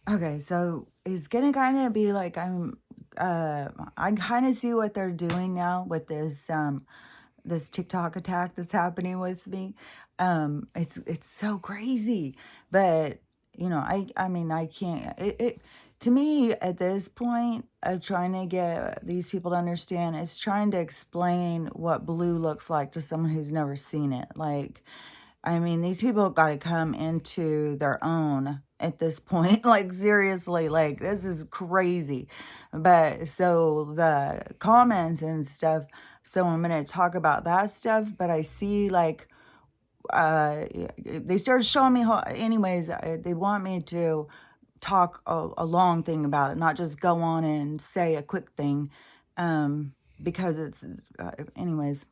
Okay, so it's gonna kind of be like I kind of see what they're doing now with this TikTok attack that's happening with me. It's so crazy. But I mean I can't it to me at this point of trying to get these people to understand, it's trying to explain what blue looks like to someone who's never seen it. Like, I mean, these people got to come into their own at this point. Like, seriously, like, this is crazy. But so the comments and stuff, so I'm going to talk about that stuff. But I see, like, they started showing me how, anyways, they want me to talk a long thing about it, not just go on and say a quick thing. Because it's, anyways,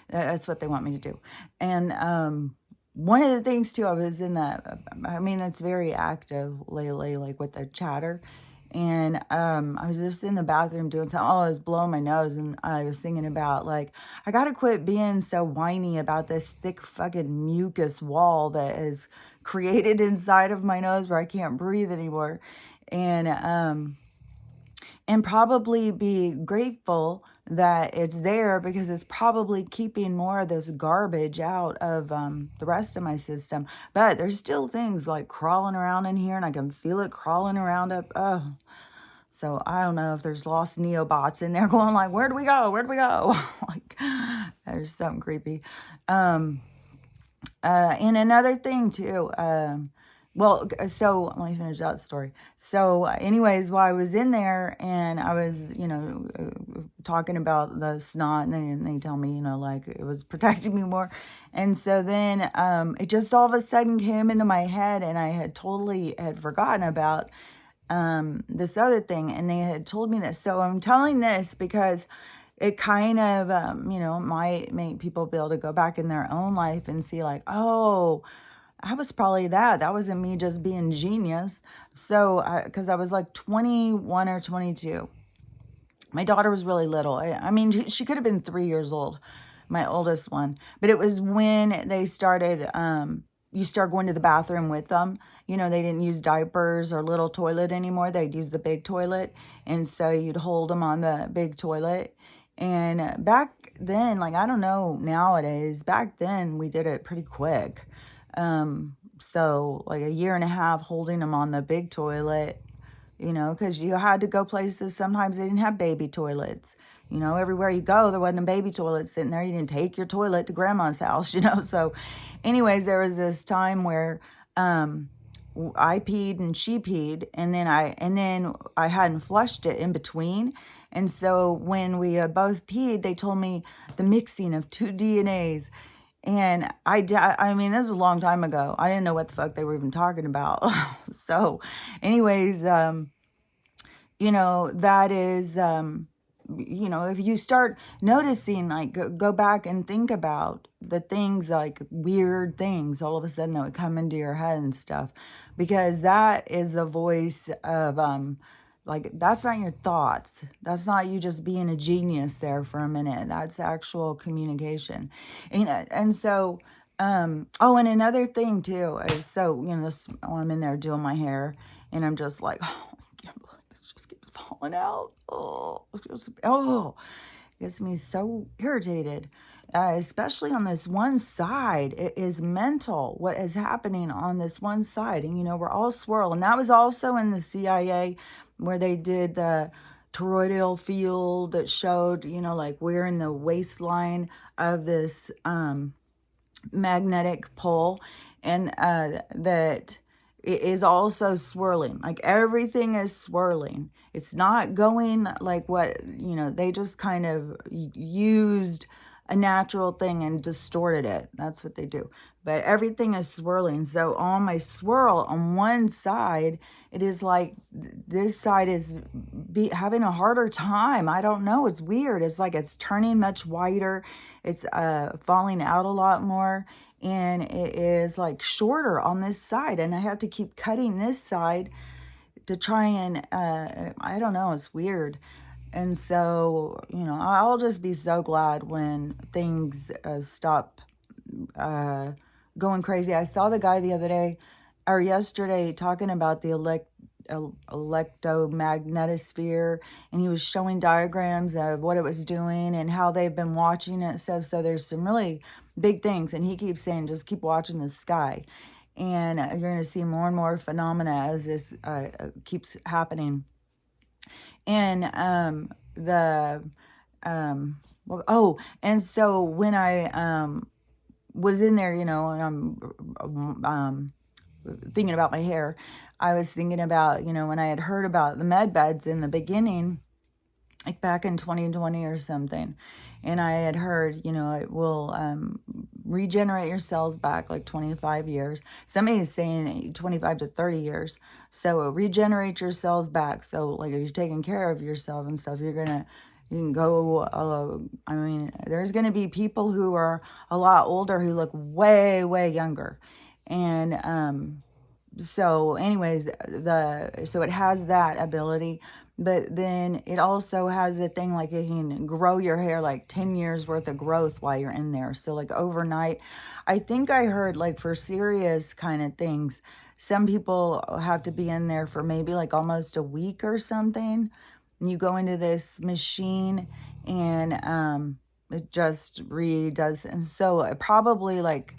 that's what they want me to do. And one of the things too, I was in that, I mean, it's very active lately, like with the chatter. And I was just in the bathroom doing something. Oh, I was blowing my nose, and I was thinking about, like, I gotta quit being so whiny about this thick fucking mucus wall that is created inside of my nose where I can't breathe anymore. And probably be grateful that it's there, because it's probably keeping more of this garbage out of the rest of my system. But there's still things like crawling around in here, and I can feel it crawling around up. Oh, so I don't know if there's lost neobots in there going like, where do we go? Where do we go? Like, there's something creepy. And another thing too, well, so let me finish that story. So, anyways, while I was in there and I was, talking about the snot, and they tell me, like it was protecting me more. And so then it just all of a sudden came into my head, and I had totally had forgotten about this other thing. And they had told me this. So I'm telling this because it kind of, might make people be able to go back in their own life and see like, oh, I was probably that. That wasn't me just being genius. So, because I was like 21 or 22. My daughter was really little. I mean, she could have been 3 years old, my oldest one. But it was when they started, you start going to the bathroom with them. They didn't use diapers or little toilet anymore. They'd use the big toilet. And so you'd hold them on the big toilet. And back then, like, I don't know nowadays, back then we did it pretty quick. So like a year and a half holding them on the big toilet, because you had to go places. Sometimes they didn't have baby toilets. Everywhere you go, there wasn't a baby toilet sitting there. You didn't take your toilet to grandma's house, So anyways, there was this time where I peed and she peed, and then I hadn't flushed it in between. And so when we both peed, they told me the mixing of two DNAs. And I mean, this is a long time ago. I didn't know what the fuck they were even talking about. So anyways, that is, if you start noticing, like, go back and think about the things, like weird things, all of a sudden that would come into your head and stuff, because that is the voice of, like, that's not your thoughts. That's not you just being a genius there for a minute. That's actual communication. And so, oh, and another thing too is, so, I'm in there doing my hair, and I'm just like, oh, I can't believe this just keeps falling out. Oh, it gets me so irritated. Especially on this one side. It is mental what is happening on this one side. And, we're all swirl. And that was also in the CIA, where they did the toroidal field that showed, like we're in the waistline of this magnetic pole. And that it is also swirling. Like, everything is swirling. It's not going like what, they just kind of used a natural thing and distorted it. That's what they do. But everything is swirling. So on my swirl, on one side, it is like this side is having a harder time. I don't know. It's weird. It's like it's turning much wider. It's falling out a lot more. And it is like shorter on this side. And I have to keep cutting this side to try and, I don't know. It's weird. And so, I'll just be so glad when things stop going crazy. I saw the guy the other day, or yesterday talking about the electromagnetosphere, and he was showing diagrams of what it was doing and how they've been watching it. So there's some really big things, and he keeps saying just keep watching the sky, and you're going to see more and more phenomena as this keeps happening. And the well, oh, and so when I was in there, and I'm thinking about my hair, I was thinking about, when I had heard about the med beds in the beginning, like back in 2020 or something. And I had heard, it will regenerate your cells back like 25 years. Somebody is saying 25 to 30 years. So regenerate your cells back. So like if you're taking care of yourself and stuff, you can go, there's going to be people who are a lot older who look way, way younger. And so anyways, so it has that ability, but then it also has a thing like it can grow your hair like 10 years worth of growth while you're in there. So like overnight, I think I heard like for serious kind of things, some people have to be in there for maybe like almost a week or something. And you go into this machine and it just redoes. And so it probably like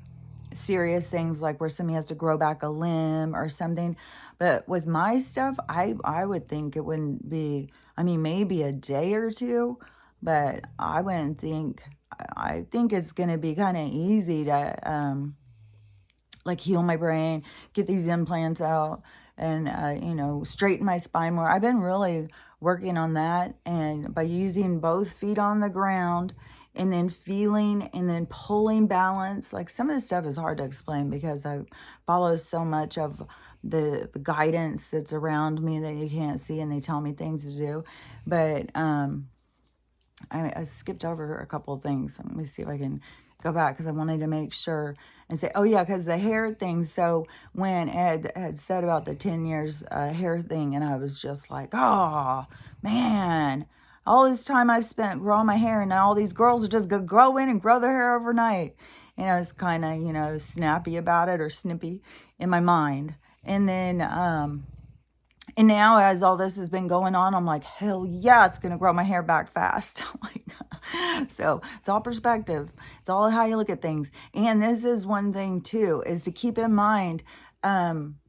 serious things like where somebody has to grow back a limb or something. But with my stuff, I would think it wouldn't be, maybe a day or two, but I wouldn't think, I think it's going to be kind of easy to like heal my brain, get these implants out, and straighten my spine more. I've been really working on that, and by using both feet on the ground and then feeling and then pulling balance. Like some of this stuff is hard to explain because I follow so much of the guidance that's around me that you can't see, and they tell me things to do. But I skipped over a couple of things. Let me see if I can go back because I wanted to make sure and say, oh yeah, because the hair thing. So when Ed had said about the 10 years hair thing, and I was just like, oh man, all this time I've spent growing my hair, and now all these girls are just going to grow in and grow their hair overnight. And I was kind of, snappy about it, or snippy in my mind. And then, and now as all this has been going on, I'm like, hell yeah, it's going to grow my hair back fast. So it's all perspective. It's all how you look at things. And this is one thing too, is to keep in mind,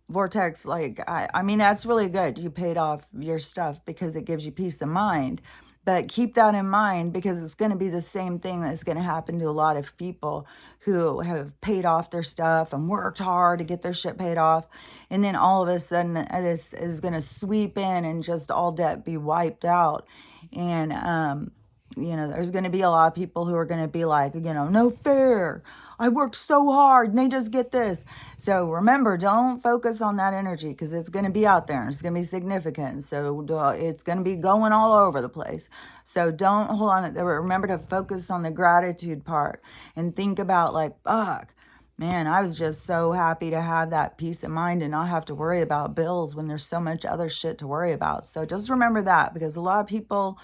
Vortex, like, that's really good. You paid off your stuff because it gives you peace of mind. But keep that in mind, because it's going to be the same thing that's going to happen to a lot of people who have paid off their stuff and worked hard to get their shit paid off. And then all of a sudden this is going to sweep in and just all debt be wiped out. And, there's going to be a lot of people who are going to be like, no fair. I worked so hard and they just get this. So remember, don't focus on that energy, because it's going to be out there and it's going to be significant. So it's going to be going all over the place. So don't hold on. Remember to focus on the gratitude part and think about like, fuck, man, I was just so happy to have that peace of mind and not have to worry about bills when there's so much other shit to worry about. So just remember that, because a lot of people,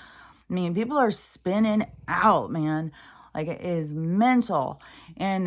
people are spinning out, man. Like, it is mental. And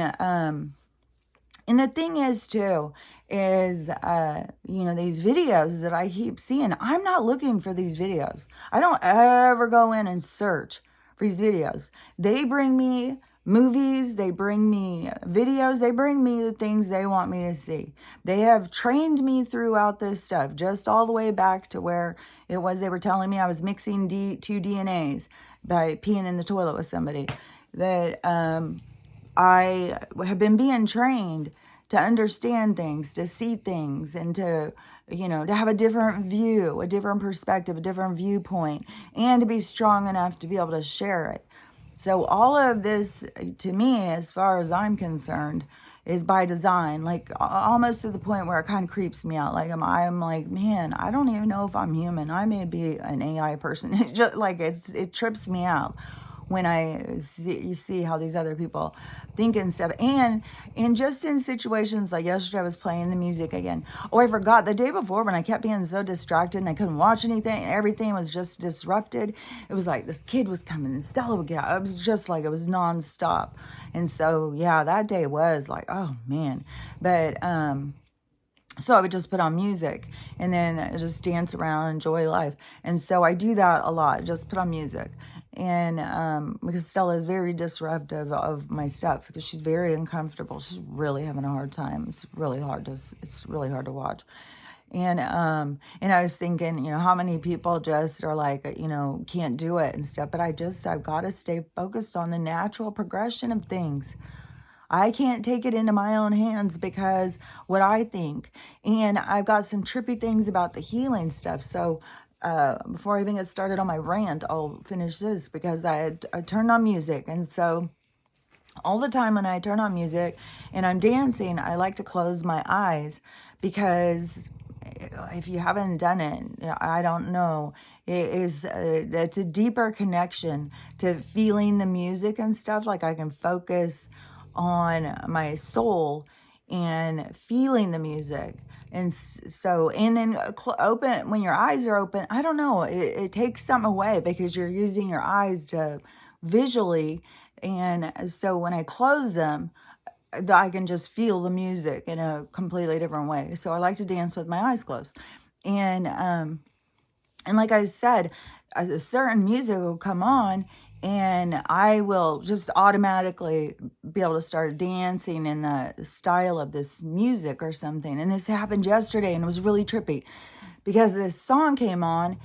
the thing is too, is, these videos that I keep seeing, I'm not looking for these videos. I don't ever go in and search for these videos. They bring me movies, they bring me videos, they bring me the things they want me to see. They have trained me throughout this stuff, just all the way back to where it was they were telling me I was mixing two DNAs by peeing in the toilet with somebody. That I have been being trained to understand things, to see things, and to have a different view, a different perspective, a different viewpoint, and to be strong enough to be able to share it. So all of this, to me, as far as I'm concerned, is by design, like almost to the point where it kind of creeps me out. Like I'm like, man, I don't even know if I'm human. I may be an AI person. It just like it trips me out when I see how these other people think and stuff. And just in situations like yesterday, I was playing the music again. Oh, I forgot the day before when I kept being so distracted and I couldn't watch anything. Everything was just disrupted. It was like this kid was coming and Stella would get out. It was just like, it was nonstop. And so, yeah, that day was like, oh man. But, So I would just put on music and then just dance around, enjoy life. And so I do that a lot, just put on music. And because Stella is very disruptive of my stuff because she's very uncomfortable. She's really having a hard time. It's really hard to watch. And I was thinking, how many people just are like, can't do it and stuff. But I've got to stay focused on the natural progression of things. I can't take it into my own hands because what I think. And I've got some trippy things about the healing stuff. So before I even get started on my rant, I'll finish this because I turned on music. And so all the time when I turn on music and I'm dancing, I like to close my eyes because if you haven't done it, I don't know. It's a deeper connection to feeling the music and stuff. Like I can focus on my soul and feeling the music. And so, and then open, when your eyes are open, I don't know, it takes something away because you're using your eyes to visually. And so when I close them, I can just feel the music in a completely different way. So I like to dance with my eyes closed. And like I said, a certain music will come on and I will just automatically be able to start dancing in the style of this music or something. And this happened yesterday and it was really trippy because this song came on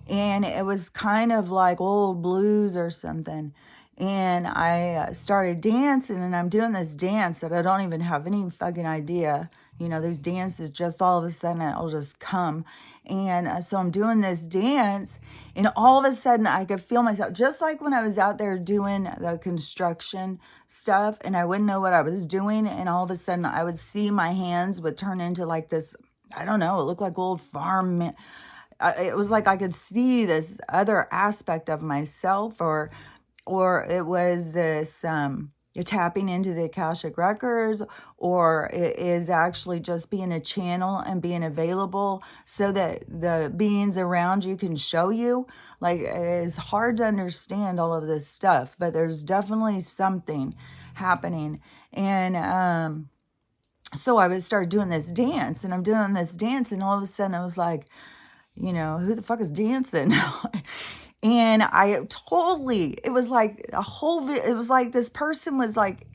and it was kind of like old blues or something. And I started dancing and I'm doing this dance that I don't even have any fucking idea. These dances just all of a sudden it'll just come. And so I'm doing this dance and all of a sudden I could feel myself just like when I was out there doing the construction stuff and I wouldn't know what I was doing. And all of a sudden I would see my hands would turn into like this, I don't know, it looked like old farm. It was like I could see this other aspect of myself or it was this tapping into the Akashic records, or it is actually just being a channel and being available so that the beings around you can show you. Like, it's hard to understand all of this stuff, but there's definitely something happening. And so I would start doing this dance, and I'm doing this dance, and all of a sudden I was like, who the fuck is dancing? And it was like it was like this person was like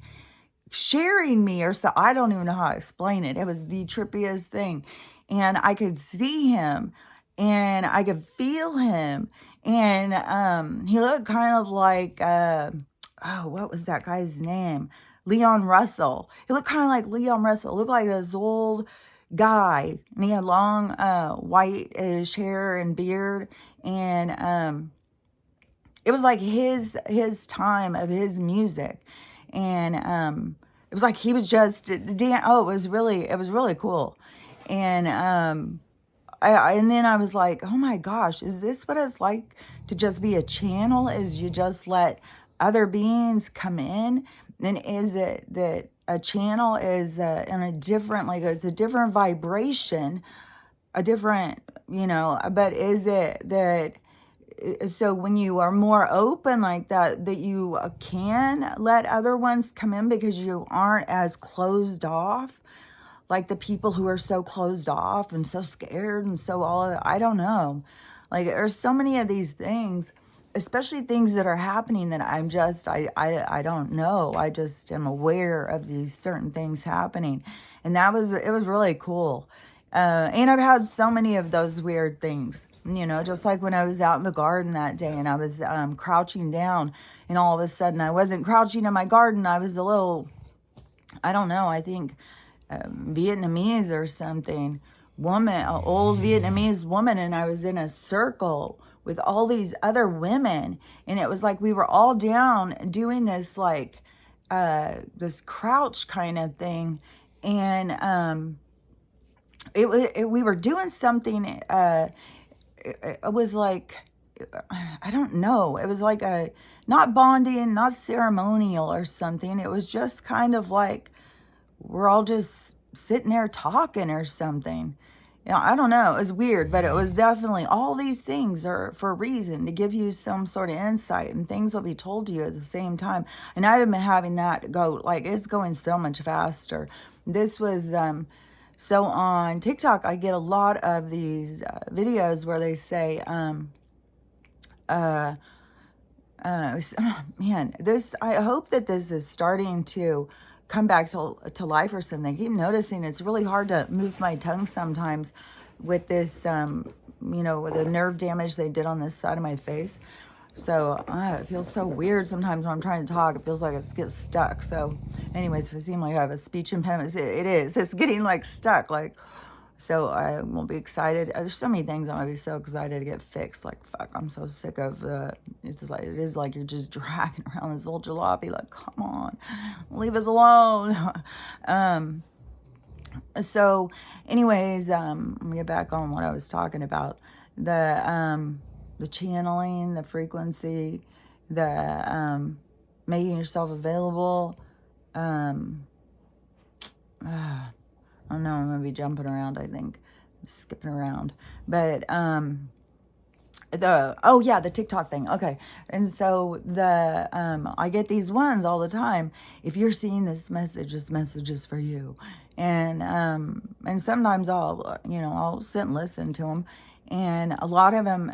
sharing me or so. I don't even know how to explain it. It was the trippiest thing. And I could see him and I could feel him. And he looked kind of like, what was that guy's name? Leon Russell. He looked kind of like Leon Russell. It looked like this old guy. And he had long whitish hair and beard. And it was like his time of his music. And it was like he was just it was really cool. And and then I was like, oh my gosh, is this what it's like to just be a channel? Is you just let other beings come in? And is it that a channel is in a different, like it's a different vibration, a different, but is it that, so when you are more open like that you can let other ones come in because you aren't as closed off, like the people who are so closed off and so scared and so I don't know. Like there's so many of these things, especially things that are happening that I'm just, I don't know. I just am aware of these certain things happening. And it was really cool. And I've had so many of those weird things. Just like when I was out in the garden that day and I was crouching down and all of a sudden I wasn't crouching in my garden. I was a little, I don't know, I think Vietnamese or something, old Vietnamese woman. And I was in a circle with all these other women. And it was like we were all down doing this like this crouch kind of thing. And we were doing something it was like, I don't know. It was like not bonding, not ceremonial or something. It was just kind of like we're all just sitting there talking or something. I don't know. It was weird, but it was definitely, all these things are for a reason, to give you some sort of insight, and things will be told to you at the same time. And I've been having that go, like, it's going so much faster. This was So on TikTok, I get a lot of these videos where they say, man, this, I hope that this is starting to come back to life or something. I keep noticing it's really hard to move my tongue sometimes with this, with the nerve damage they did on this side of my face. So it feels so weird sometimes when I'm trying to talk. It feels like it gets stuck. So anyways, if it seems like I have a speech impediment, it is. It's getting like stuck. Like, so I will be excited. There's so many things I'm gonna be so excited to get fixed. Like, fuck, I'm so sick of it's just like, it is like you're just dragging around this old jalopy. Like, come on, leave us alone. So anyways, let me get back on what I was talking about. The channeling, the frequency, the making yourself available. I don't know, I'm going to be jumping around, I think. Skipping around. But, the TikTok thing. Okay. And so I get these ones all the time. If you're seeing this message is for you. And sometimes I'll sit and listen to them. And a lot of them,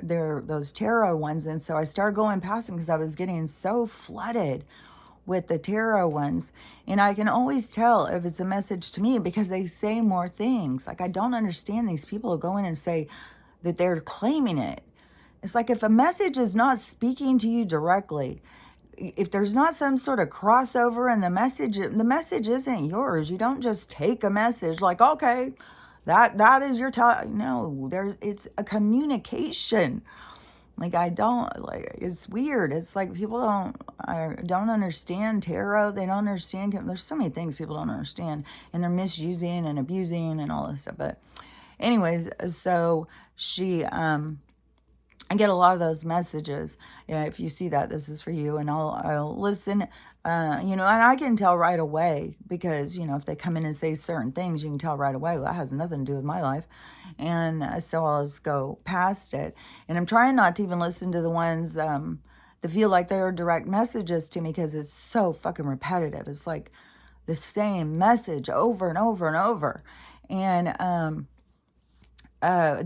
they're those tarot ones. And so I started going past them because I was getting so flooded with the tarot ones. And I can always tell if it's a message to me because they say more things. Like, I don't understand these people who go in and say that they're claiming it. It's like, if a message is not speaking to you directly, if there's not some sort of crossover in the message isn't yours. You don't just take a message like, okay, that is your no, it's a communication. Like, it's weird. It's like people don't understand tarot. They don't understand. There's so many things people don't understand, and they're misusing and abusing and all this stuff. But anyways, so I get a lot of those messages. Yeah, if you see that, this is for you, and I'll listen. And I can tell right away because, if they come in and say certain things, you can tell right away, well, that has nothing to do with my life. And so I'll just go past it. And I'm trying not to even listen to the ones that feel like they're direct messages to me because it's so fucking repetitive. It's like the same message over and over and over. And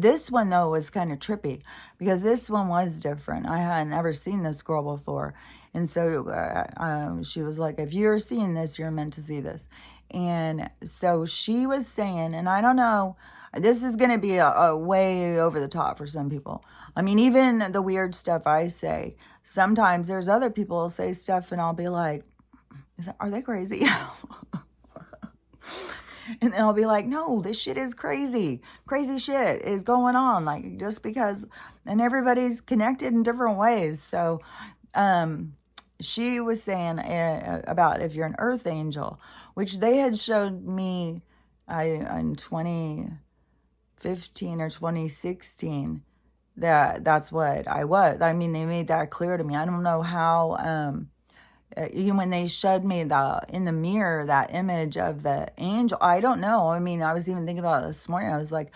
this one, though, was kind of trippy because this one was different. I had never seen this girl before. And so she was like, if you're seeing this, you're meant to see this. And so she was saying, and I don't know, this is going to be a way over the top for some people. I mean, even the weird stuff I say, sometimes there's other people who say stuff and I'll be like, are they crazy? And then I'll be like, no, this shit is crazy. Crazy shit is going on. Like, just because, and everybody's connected in different ways. So, she was saying about if you're an earth angel, which they had showed me in 2015 or 2016, that's what I was. I mean, they made that clear to me. I don't know how, even when they showed me in the mirror, that image of the angel, I don't know. I mean, I was even thinking about it this morning. I was like,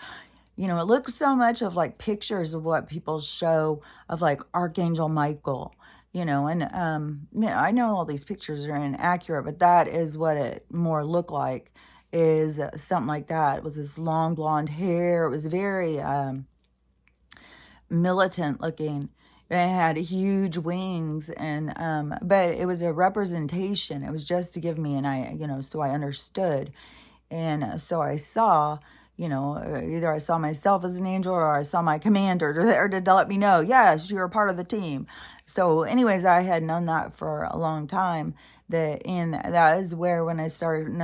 it looks so much of like pictures of what people show of like Archangel Michael, and I know all these pictures are inaccurate, but that is what it more looked like, is something like that. It was this long blonde hair. It was very militant looking. It had huge wings, and but it was a representation. It was just to give me so I understood. And so I saw, either I saw myself as an angel or I saw my commander there to let me know, yes, you're a part of the team. So anyways, I had known that for a long time. That is where, when I started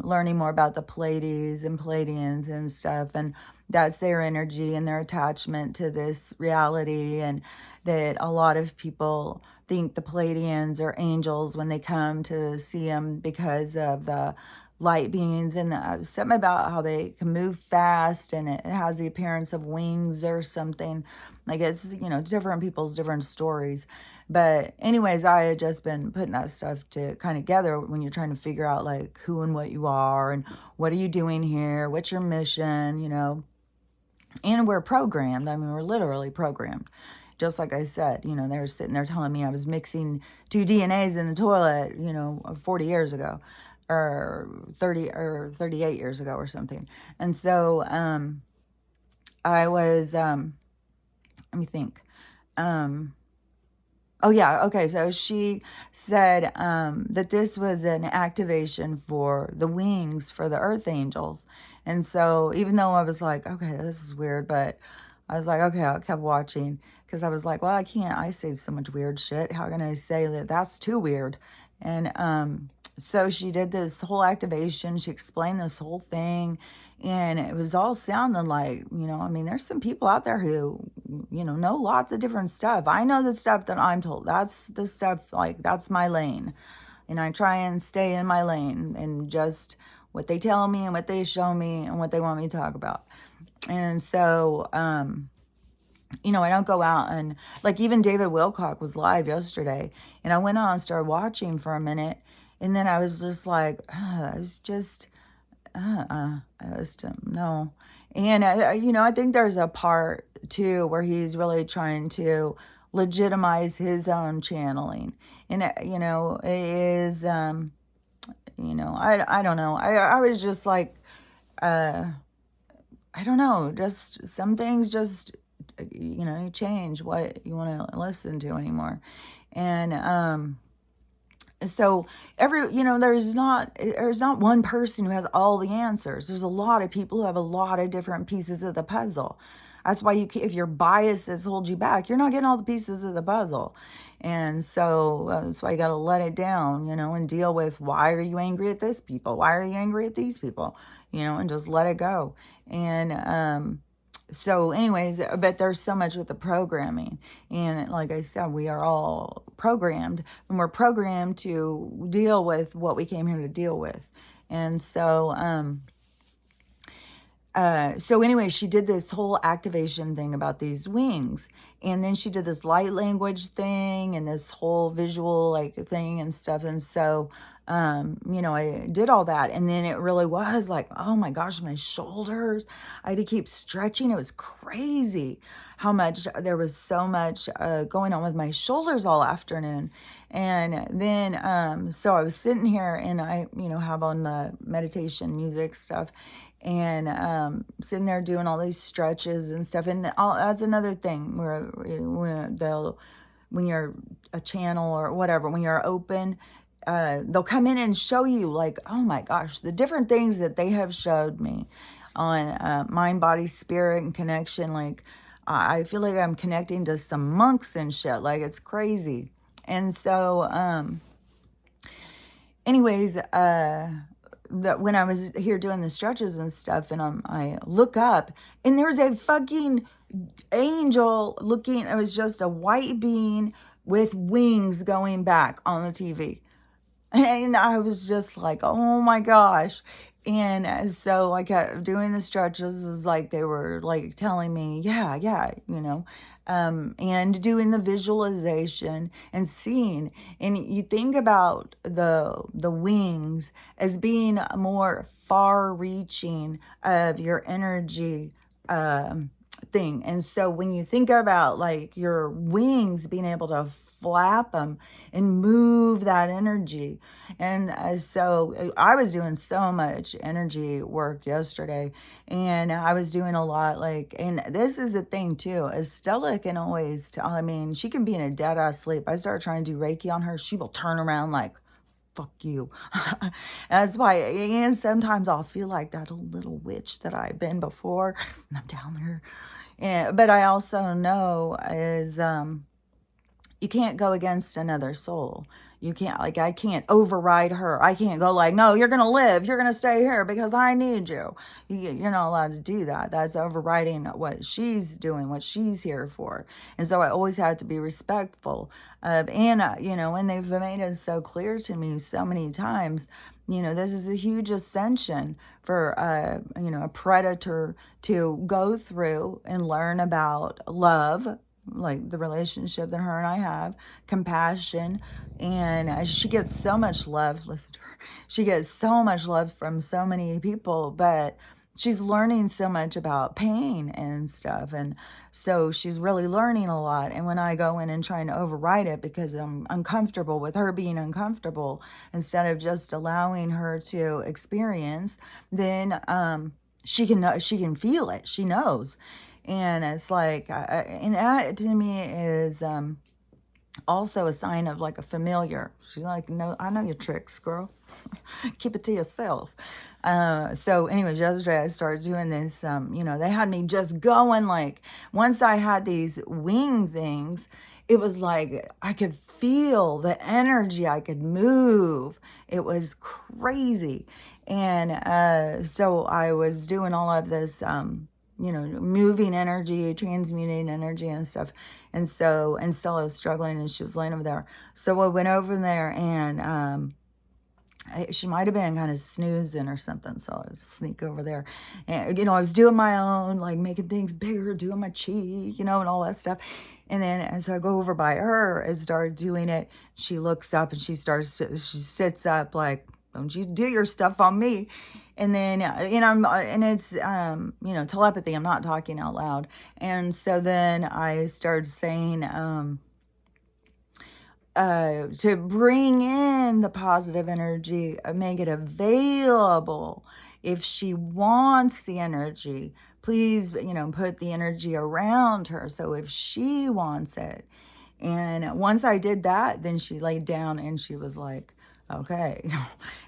learning more about the Pleiades and Pleiadians and stuff, and that's their energy and their attachment to this reality, and that a lot of people think the Pleiadians are angels when they come to see them because of the light beings, and something about how they can move fast, and it has the appearance of wings or something. Like, it's, different people's different stories. But anyways, I had just been putting that stuff together when you're trying to figure out like who and what you are and what are you doing here, what's your mission, and we're programmed. I mean, we're literally programmed. Just like I said, they were sitting there telling me I was mixing two DNAs in the toilet, 40 years ago. or 30 or 38 years ago or something. And so I was let me think. Oh yeah, okay. So she said that this was an activation for the wings for the earth angels. And so even though I was like, okay, this is weird, but I was like, okay, I kept watching because I was like, well, I say so much weird shit. How can I say that that's too weird? And so she did this whole activation. She explained this whole thing. And it was all sounding like, I mean, there's some people out there who, know lots of different stuff. I know the stuff that I'm told. That's the stuff, like, that's my lane. And I try and stay in my lane and just what they tell me and what they show me and what they want me to talk about. And so, I don't go out and, like, even David Wilcock was live yesterday. And I went on and started watching for a minute. And then I was just like, I was just... I just no. And I think there's a part too where he's really trying to legitimize his own channeling, and it is I don't know. I was just like I don't know, just some things just you change what you want to listen to anymore. And so there's not one person who has all the answers. There's a lot of people who have a lot of different pieces of the puzzle. That's why if your biases hold you back, you're not getting all the pieces of the puzzle. And so that's why you got to let it down, and deal with, why are you angry at this people? Why are you angry at these people? And just let it go. And so anyways, but there's so much with the programming. And like I said, we are all programmed, and we're programmed to deal with what we came here to deal with. And so, anyway, she did this whole activation thing about these wings. And then she did this light language thing and this whole visual like thing and stuff. And so, I did all that. And then it really was like, oh my gosh, my shoulders, I had to keep stretching. It was crazy how much there was so much going on with my shoulders all afternoon. And then, so I was sitting here and I, have on the meditation music stuff, and sitting there doing all these stretches and stuff. And that's another thing where when you're a channel or whatever, when you're open, they'll come in and show you, like, oh my gosh, the different things that they have showed me on mind, body, spirit, and connection. Like, I feel like I'm connecting to some monks and shit. Like, it's crazy. And so, anyways, that when I was here doing the stretches and stuff, and I look up, and there's a fucking angel looking. It was just a white being with wings going back on the TV. And I was just like, oh my gosh. And so I kept doing the stretches. It's like they were like telling me, yeah, and doing the visualization and seeing. And you think about the wings as being more far-reaching of your energy thing. And so when you think about like your wings being able to flap them and move that energy. And so I was doing so much energy work yesterday, and I was doing a lot like, and this is the thing too, is Stella can always she can be in a dead ass sleep. I started trying to do Reiki on her. She will turn around like, fuck you. That's why, and sometimes I'll feel like that little witch that I've been before, and I'm down there. But I also know is, you can't go against another soul. You can't, like, I can't override her. I can't go like, no, you're going to live. You're going to stay here because I need you. You're not allowed to do that. That's overriding what she's doing, what she's here for. And so I always had to be respectful. And they've made it so clear to me so many times, this is a huge ascension for, a predator to go through and learn about love, like the relationship that her and I have, compassion, and she gets so much love. Listen to her. She gets so much love from so many people, but she's learning so much about pain and stuff. And so she's really learning a lot. And when I go in and try and override it because I'm uncomfortable with her being uncomfortable, instead of just allowing her to experience, then she can feel it. She knows. And it's like, and that to me is also a sign of like a familiar. She's like, no, I know your tricks, girl. Keep it to yourself. So anyways, yesterday I started doing this, they had me just going, like, once I had these wing things, it was like, I could feel the energy, I could move. It was crazy. And, so I was doing all of this, moving energy, transmuting energy and stuff. And so, and Stella was struggling and she was laying over there. So I went over there and, she might have been kind of snoozing or something, so I would sneak over there. And, I was doing my own, like making things bigger, doing my chi, and all that stuff. And then as I go over by her and start doing it, she looks up and she sits up like, don't you do your stuff on me. And then, and it's, telepathy. I'm not talking out loud. And so then I started saying, to bring in the positive energy, make it available. If she wants the energy, please, put the energy around her. So if she wants it. And once I did that, then she laid down and she was like, okay.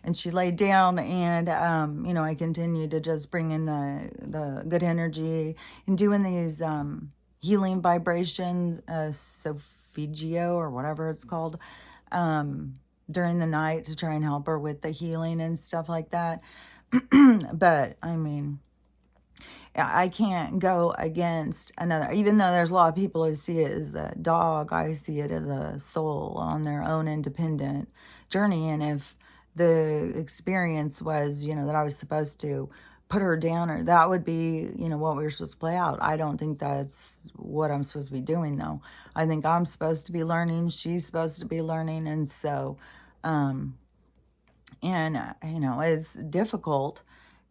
And she laid down and, I continued to just bring in the good energy and doing these, healing vibrations, Figio or whatever it's called, during the night to try and help her with the healing and stuff like that. But I mean, I can't go against another, even though there's a lot of people who see it as a dog, I see it as a soul on their own independent journey. And if the experience was, that I was supposed to put her down, or that would be, what we were supposed to play out. I don't think that's what I'm supposed to be doing, though. I think I'm supposed to be learning. She's supposed to be learning. And so, it's difficult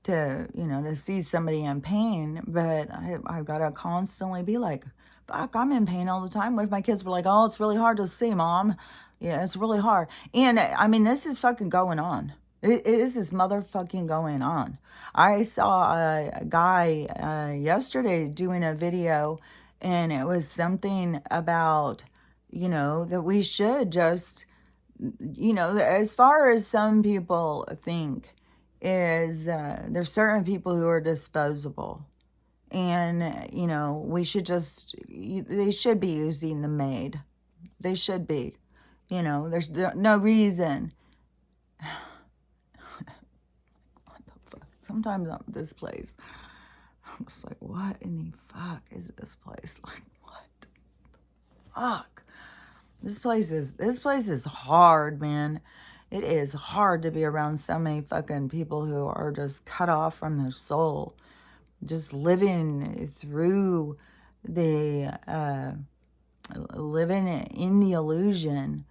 to, to see somebody in pain, but I've got to constantly be like, fuck, I'm in pain all the time. What if my kids were like, oh, it's really hard to see, Mom? Yeah, it's really hard. And I mean, this is fucking going on. This is motherfucking going on. I saw a guy yesterday doing a video, and it was something about, that we should just, as far as some people think, is there's certain people who are disposable. And, we should just, they should be using the maid. They should be. There's no reason. Sometimes I'm this place, I'm just like, what in the fuck is this place? Like, what the fuck? This place is hard, man. It is hard to be around so many fucking people who are just cut off from their soul, just living through the, living in the illusion,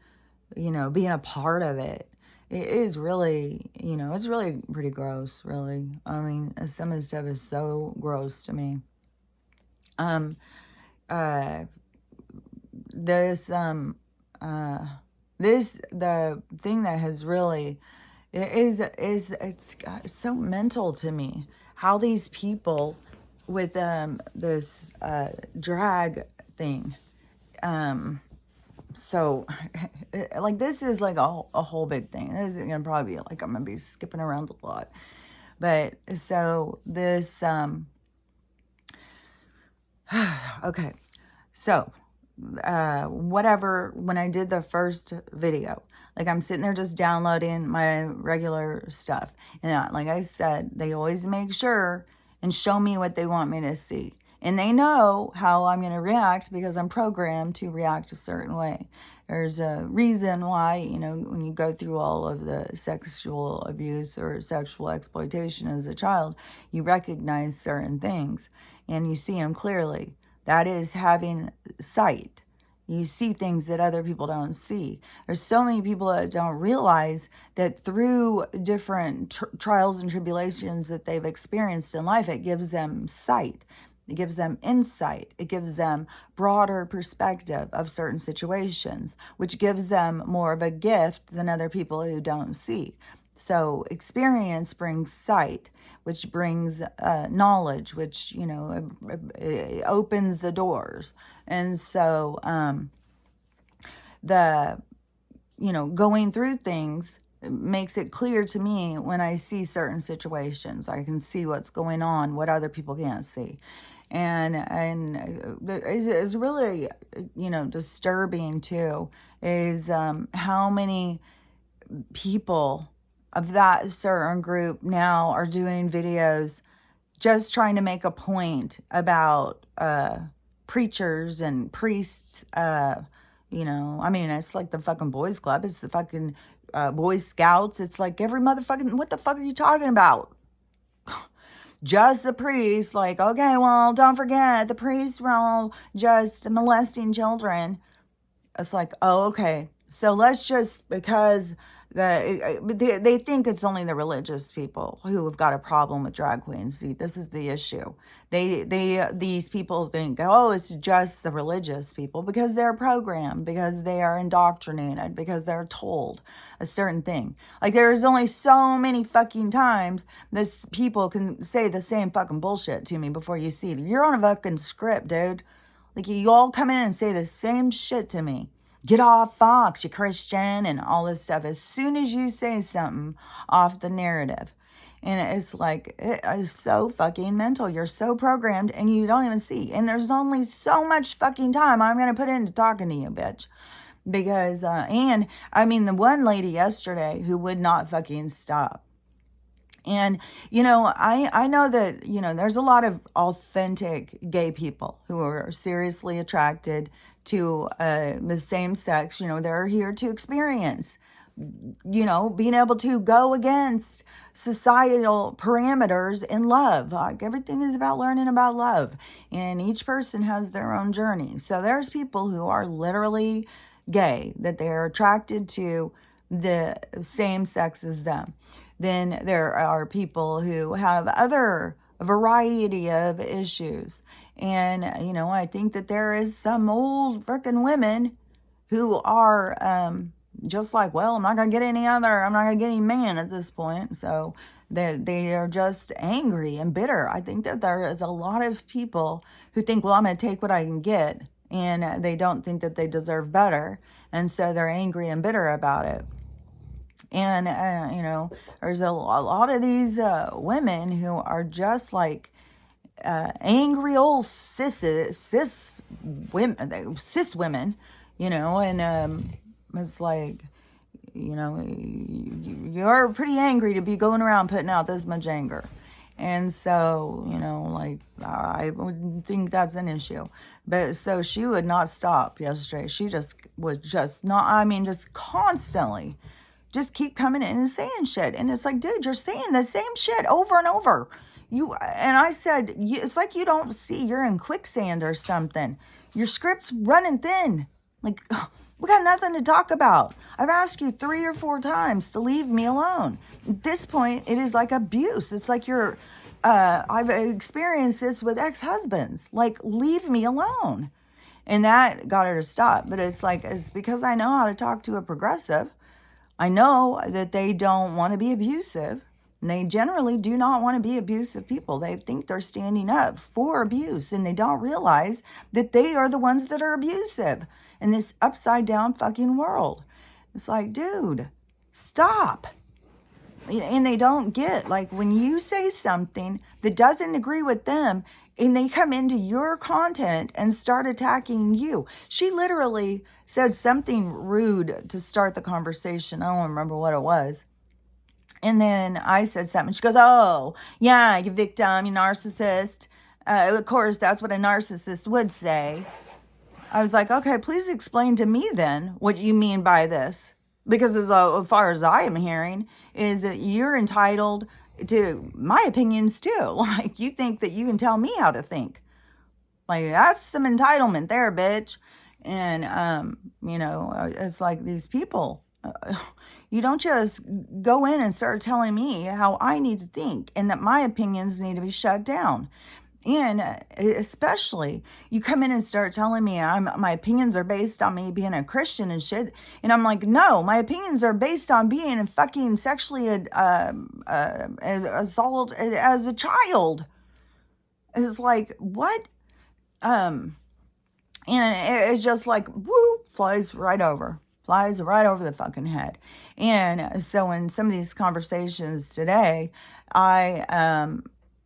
being a part of it. It is really, it's really pretty gross, really. I mean, some of the stuff is so gross to me. The thing that has really, it's so mental to me. How these people with, this, drag thing, so, like, this is like a whole big thing. This is going to probably be like, I'm going to be skipping around a lot. But, so, this, okay. So, whatever, when I did the first video, like, I'm sitting there just downloading my regular stuff. And like I said, they always make sure and show me what they want me to see. And they know how I'm going to react because I'm programmed to react a certain way. There's a reason why, when you go through all of the sexual abuse or sexual exploitation as a child, you recognize certain things and you see them clearly. That is having sight. You see things that other people don't see. There's so many people that don't realize that through different trials and tribulations that they've experienced in life, it gives them sight. It gives them insight. It gives them broader perspective of certain situations, which gives them more of a gift than other people who don't see. So experience brings sight, which brings knowledge, which, it opens the doors. And so going through things makes it clear to me when I see certain situations. I can see what's going on, what other people can't see. And it's really, disturbing too, is how many people of that certain group now are doing videos just trying to make a point about preachers and priests. It's like the fucking boys club. It's the fucking Boy Scouts. It's like every motherfucking, what the fuck are you talking about? Just the priests, like, okay, well, don't forget, the priests were all just molesting children. It's like, oh, okay. So let's just, because they think it's only the religious people who have got a problem with drag queens. See, this is the issue. These people think, oh, it's just the religious people because they're programmed, because they are indoctrinated, because they're told a certain thing. Like, there's only so many fucking times this people can say the same fucking bullshit to me before you see it. You're on a fucking script, dude. Like, you all come in and say the same shit to me. Get off Fox, you Christian, and all this stuff. As soon as you say something off the narrative. And it's like, it is so fucking mental. You're so programmed and you don't even see. And there's only so much fucking time I'm going to put into talking to you, bitch. Because, the one lady yesterday who would not fucking stop. And, I know that, there's a lot of authentic gay people who are seriously attracted to the same sex. They're here to experience, being able to go against societal parameters in love. Like, everything is about learning about love. And each person has their own journey. So there's people who are literally gay, that they're attracted to the same sex as them. Then there are people who have other variety of issues. And, I think that there is some old freaking women who are just like, well, I'm not going to get any man at this point. So they are just angry and bitter. I think that there is a lot of people who think, well, I'm going to take what I can get. And they don't think that they deserve better. And so they're angry and bitter about it. And, there's a lot of these women who are just like angry old cis women, and it's like, you're pretty angry to be going around putting out this much anger. And so, I wouldn't think that's an issue. But so she would not stop yesterday. She just was just constantly just keep coming in and saying shit. And it's like, dude, you're saying the same shit over and over. And I said, it's like you don't see you're in quicksand or something. Your script's running thin. Like, we got nothing to talk about. I've asked you 3 or 4 times to leave me alone. At this point, it is like abuse. It's like I've experienced this with ex-husbands. Like, leave me alone. And that got her to stop. But it's because I know how to talk to a progressive. I know that they don't want to be abusive. And they generally do not want to be abusive people. They think they're standing up for abuse. And they don't realize that they are the ones that are abusive in this upside down fucking world. It's like, dude, stop. And they don't get, like, when you say something that doesn't agree with them and they come into your content and start attacking you. She literally said something rude to start the conversation. I don't remember what it was. And then I said something. She goes, oh, yeah, you victim, you narcissist. Of course, that's what a narcissist would say. I was like, okay, please explain to me then what you mean by this. Because as far as I am hearing, is that you're entitled to my opinions too. Like, you think that you can tell me how to think. Like, that's some entitlement there, bitch. And, it's like these people, you don't just go in and start telling me how I need to think and that my opinions need to be shut down. And especially, you come in and start telling me my opinions are based on me being a Christian and shit. And I'm like, no, my opinions are based on being fucking sexually assaulted as a child. It's like, what? And it's just like, woo, flies right over the fucking head. And so in some of these conversations today, I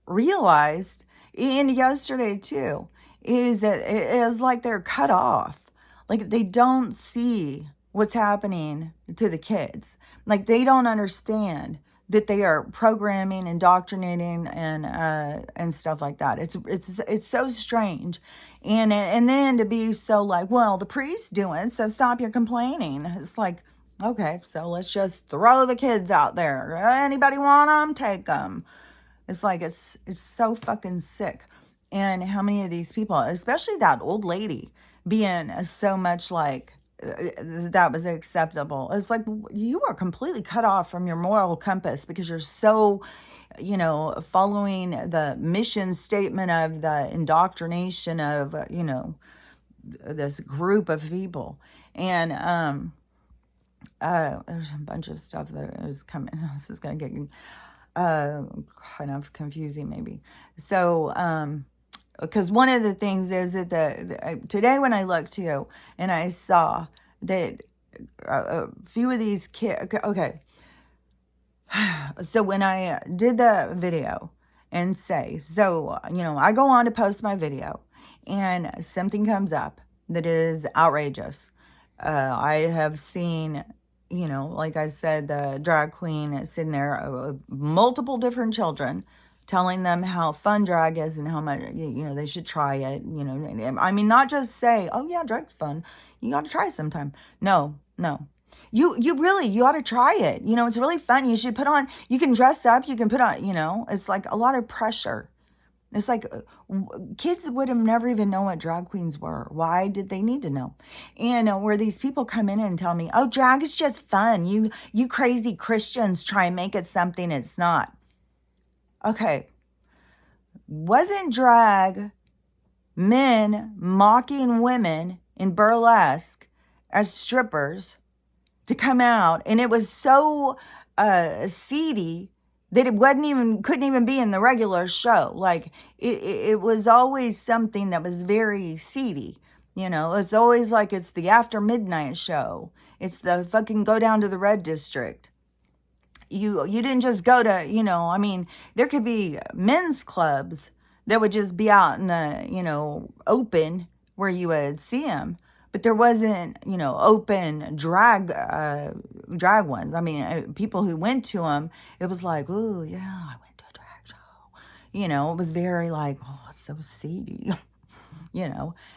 realized, and yesterday too, is that it is like they're cut off. Like they don't see what's happening to the kids. Like they don't understand that they are programming, indoctrinating, and stuff like that. It's so strange, and then to be so like, well, the priest's doing, so stop your complaining. It's like, okay, so let's just throw the kids out there. Anybody want them? Take them. It's like it's so fucking sick. And how many of these people, especially that old lady, being so much like that was acceptable. It's like you are completely cut off from your moral compass because you're so, following the mission statement of the indoctrination of, this group of people. And there's a bunch of stuff that is coming. This is going to get kind of confusing maybe. So, because one of the things is that today when I looked too, and I saw that a few of these kids, okay, so when I did the video and I go on to post my video and something comes up that is outrageous. I have seen, like I said, the drag queen sitting there with multiple different children telling them how fun drag is and how much, they should try it. I mean, not just say, oh yeah, drag's fun. You got to try it sometime. No. You ought to try it. It's really fun. You should you can dress up, you can put on, it's like a lot of pressure. It's like kids would have never even known what drag queens were. Why did they need to know? And where these people come in and tell me, oh, drag is just fun. You crazy Christians try and make it something it's not. Okay. Wasn't drag men mocking women in burlesque as strippers to come out? And it was so seedy that it couldn't even be in the regular show. Like it was always something that was very seedy. It's always like it's the after midnight show. It's the fucking go down to the red district. You didn't just go to, there could be men's clubs that would just be out in the, open where you would see them. But there wasn't, open drag ones. I mean, people who went to them, it was like, oh, yeah, I went to a drag show. It was very like, oh, it's so seedy,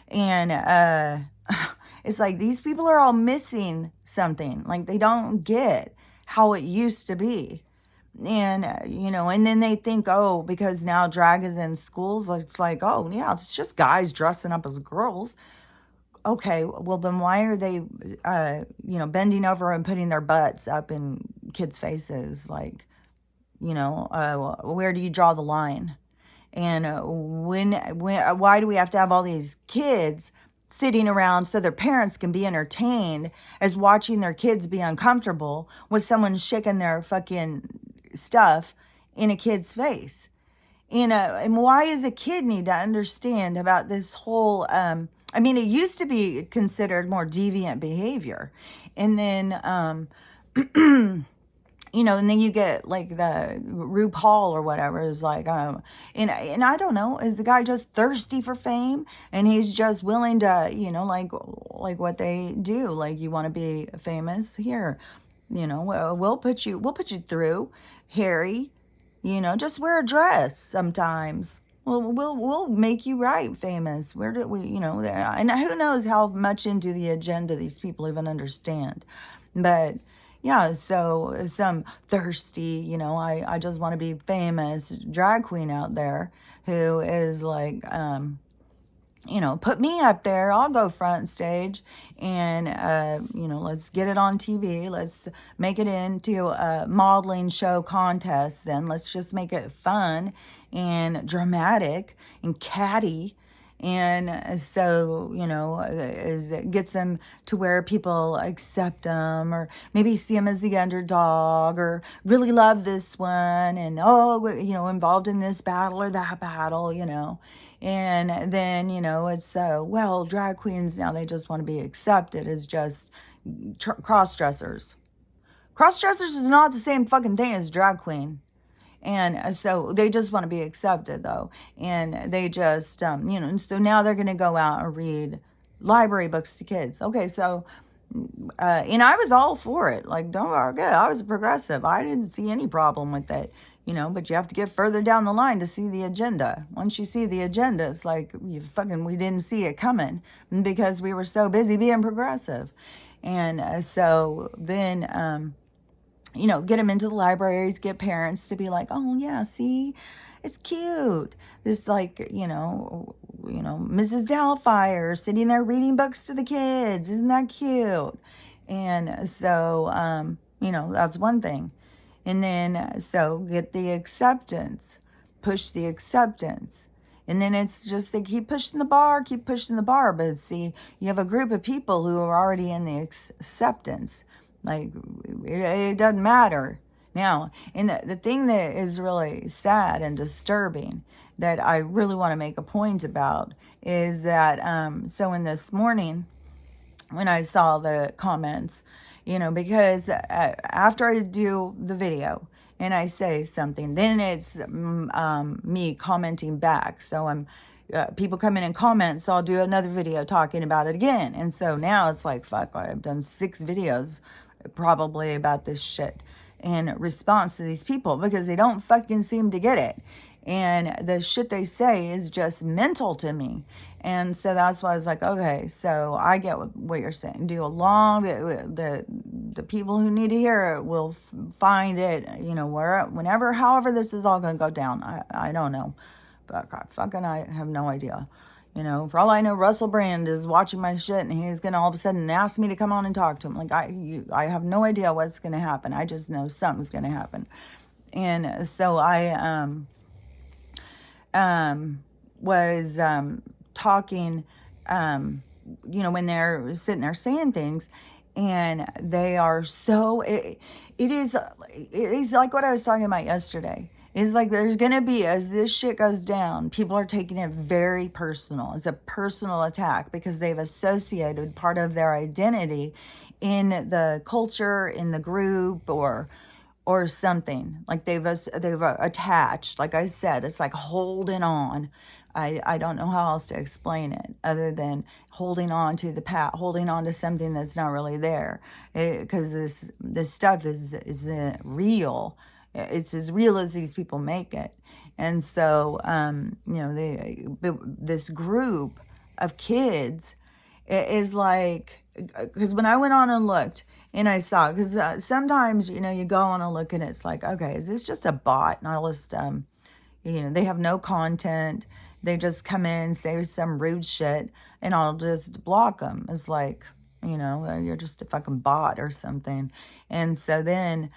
And it's like these people are all missing something. Like they don't get how it used to be. And, and then they think, oh, because now drag is in schools, it's like, oh, yeah, it's just guys dressing up as girls. Okay, well, then why are they, bending over and putting their butts up in kids' faces? Like, where do you draw the line? And why do we have to have all these kids sitting around so their parents can be entertained as watching their kids be uncomfortable with someone shaking their fucking stuff in a kid's face? And why does a kid need to understand about this whole, it used to be considered more deviant behavior. And then, and then you get like the RuPaul or whatever is like, and I don't know, is the guy just thirsty for fame and he's just willing to, like what they do, like you want to be famous here, we'll put you through, Harry, just wear a dress sometimes. We'll make you famous. Where do we, and who knows how much into the agenda these people even understand, but. Yeah, so some thirsty, I just want to be famous drag queen out there who is like, put me up there. I'll go front stage and, let's get it on TV. Let's make it into a modeling show contest. Then let's just make it fun and dramatic and catty. And so, it gets them to where people accept them or maybe see them as the underdog or really love this one and, involved in this battle or that battle. And then, it's, drag queens now, they just want to be accepted as just cross-dressers. Cross-dressers is not the same fucking thing as drag queen. And so they just want to be accepted, though. And they just, and so now they're going to go out and read library books to kids. Okay, so, and I was all for it. Like, don't forget, I was a progressive. I didn't see any problem with it, but you have to get further down the line to see the agenda. Once you see the agenda, it's like, we didn't see it coming because we were so busy being progressive. And so then, get them into the libraries, get parents to be like, oh yeah, see, it's cute. This Mrs. Doubtfire sitting there reading books to the kids. Isn't that cute? And so, that's one thing. And then, so get the acceptance, push the acceptance. And then it's just they keep pushing the bar. But see, you have a group of people who are already in the acceptance. Like, it doesn't matter. Now, and the thing that is really sad and disturbing that I really want to make a point about is that, so in this morning, when I saw the comments, because after I do the video and I say something, then it's me commenting back. So I'm people come in and comment, so I'll do another video talking about it again. And so now it's like, fuck, I've done 6 videos probably about this shit in response to these people because they don't fucking seem to get it. And the shit they say is just mental to me. And so that's why I was like, okay, so I get what you're saying. Do a long, the people who need to hear it will find it, whenever, however this is all going to go down. I don't know. But God, fucking I have no idea. For all I know, Russell Brand is watching my shit and he's going to all of a sudden ask me to come on and talk to him. Like, I have no idea what's going to happen. I just know something's going to happen. And so I was talking, when they're sitting there saying things, and they are so, it is like what I was talking about yesterday. It's like there's going to be, as this shit goes down, people are taking it very personal. It's a personal attack because they've associated part of their identity in the culture, in the group, or something. Like they've attached. Like I said, it's like holding on. I don't know how else to explain it other than holding on to the past, holding on to something that's not really there. Because this stuff is real. It's as real as these people make it. And so, this group of kids is like, because when I went on and looked and I saw, because sometimes, you go on and look and it's like, okay, is this just a bot? And I'll just, they have no content. They just come in, say some rude shit, and I'll just block them. It's like, you're just a fucking bot or something. And so then,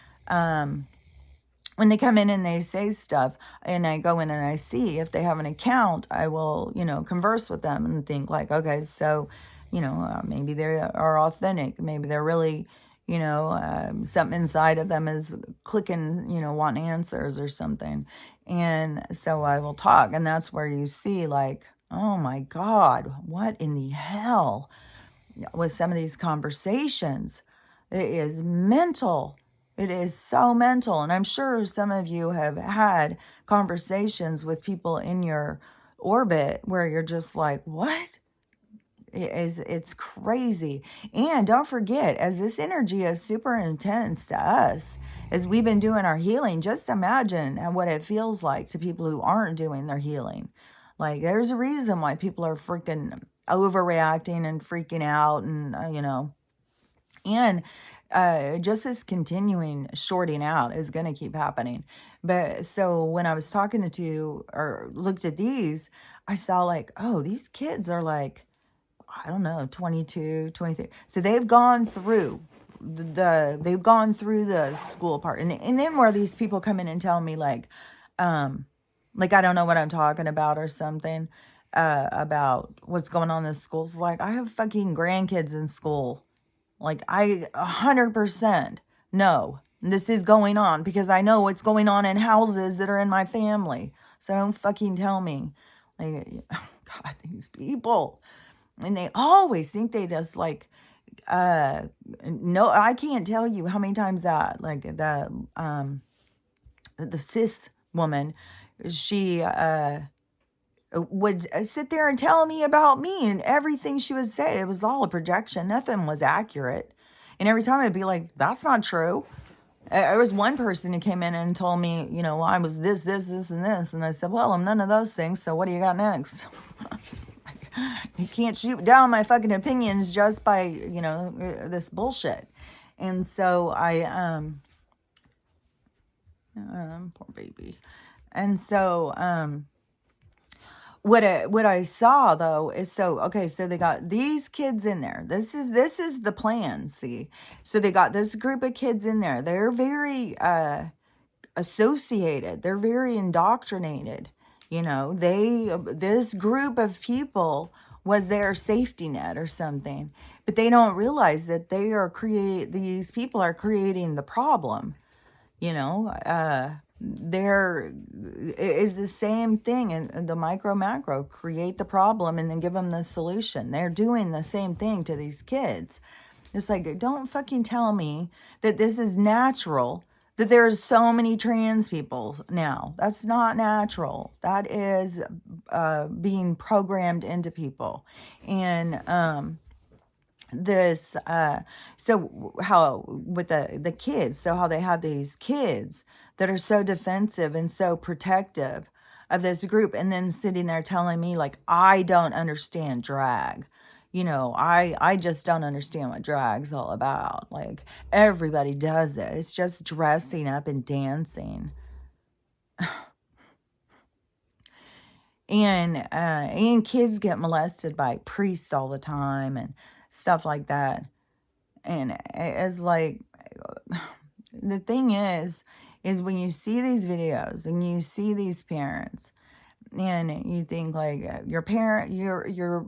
when they come in and they say stuff and I go in and I see if they have an account, I will, converse with them and think like, okay, so, maybe they are authentic. Maybe they're really, something inside of them is clicking, wanting answers or something. And so I will talk. And that's where you see like, oh my God, what in the hell with some of these conversations? It is mental. It is so mental. And I'm sure some of you have had conversations with people in your orbit where you're just like, what? It's crazy. And don't forget, as this energy is super intense to us, as we've been doing our healing, just imagine what it feels like to people who aren't doing their healing. Like, there's a reason why people are freaking overreacting and freaking out and, and just this continuing shorting out is going to keep happening. But so when I was talking to or looked at these, I saw like, oh, these kids are like, I don't know, 22, 23. So they've gone through they've gone through the school part. And then where these people come in and tell me like I don't know what I'm talking about or something, about what's going on in the schools. Like, I have fucking grandkids in school. Like, I 100% know this is going on because I know what's going on in houses that are in my family. So don't fucking tell me. Like, God, these people. And they always think they just like, no, I can't tell you how many times that, like, the cis woman, she, would sit there and tell me about me, and everything she would say, it was all a projection. Nothing was accurate. And every time I'd be like, that's not true. There was one person who came in and told me, you know, I was this, this, this, and this. And I said, well, I'm none of those things. So what do you got next? You can't shoot down my fucking opinions just by, you know, this bullshit. And so poor baby. And so, what I saw though is, so okay, so they got these kids in there. This is the plan, see? So they got this group of kids in there. They're very associated. They're very indoctrinated. You know, this group of people was their safety net or something. But they don't realize that these people are creating the problem. You know, there is the same thing in the micro macro, create the problem and then give them the solution. They're doing the same thing to these kids. It's like, don't fucking tell me that this is natural, that there's so many trans people now. That's not natural. That is being programmed into people. And this so how with the kids, so how they have these kids that are so defensive and so protective of this group, and then sitting there telling me like, I don't understand drag. You know, I just don't understand what drag's all about. Like, everybody does it. It's just dressing up and dancing. And kids get molested by priests all the time and stuff like that. And it's like, the thing is when you see these videos and you see these parents, and you think like your parent, your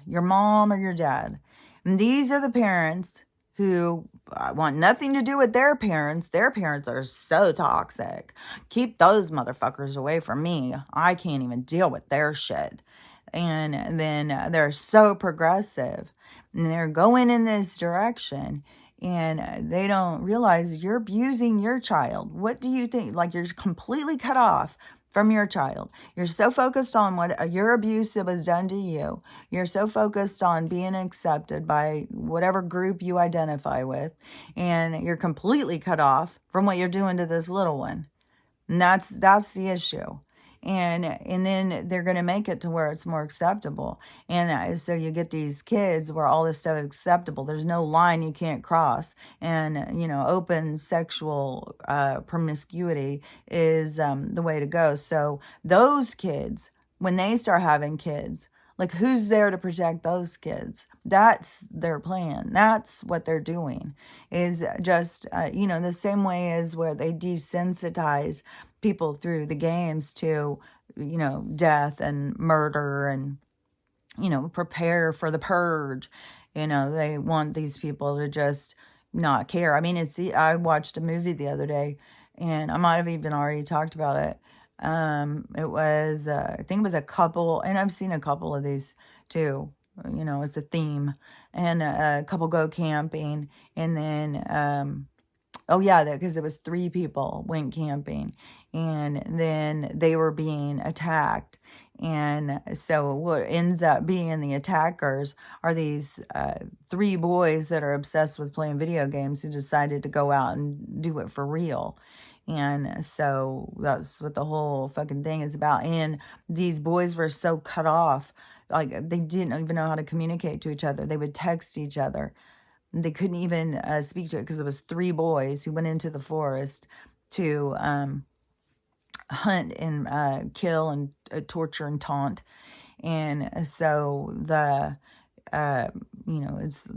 mom or your dad, and these are the parents who want nothing to do with their parents. Their parents are so toxic. Keep those motherfuckers away from me. I can't even deal with their shit. And then they're so progressive, and they're going in this direction, and they don't realize you're abusing your child. What do you think? Like, you're completely cut off from your child. You're so focused on what your abuse that was done to you. You're so focused on being accepted by whatever group you identify with, and you're completely cut off from what you're doing to this little one. And that's the issue. And then they're going to make it to where it's more acceptable. And so you get these kids where all this stuff is acceptable. There's no line you can't cross. And, you know, open sexual promiscuity is the way to go. So those kids, when they start having kids, like, who's there to protect those kids? That's their plan. That's what they're doing, is just, you know, the same way as where they desensitize people through the games to, you know, death and murder and, you know, prepare for the purge. You know, they want these people to just not care. I mean, I watched a movie the other day, and I might have even already talked about it. It was, I think it was a couple, and I've seen a couple of these too, you know, it's a theme, and a couple go camping, and then, oh yeah, because there was 3 people went camping, and then they were being attacked. And so what ends up being the attackers are these 3 boys that are obsessed with playing video games, who decided to go out and do it for real. And so that's what the whole fucking thing is about. And these boys were so cut off, like, they didn't even know how to communicate to each other. They would text each other. They couldn't even speak to it because it was 3 boys who went into the forest to hunt and kill and torture and taunt. And so uh, it's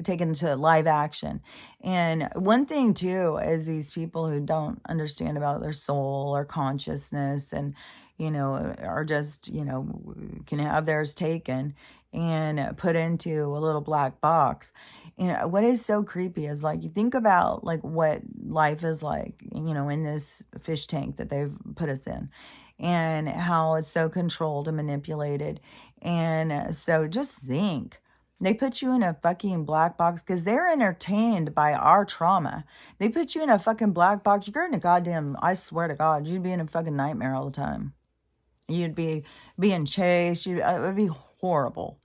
taken to live action. And one thing too is these people who don't understand about their soul or consciousness, and are just can have theirs taken and put into a little black box. What is so creepy is, like, you think about like what life is like, in this fish tank that they've put us in, and how it's so controlled and manipulated. And so just think, they put you in a fucking black box because they're entertained by our trauma. They put you in a fucking black box. You're in a goddamn, I swear to God, you'd be in a fucking nightmare all the time. You'd be being chased. It would be horrible.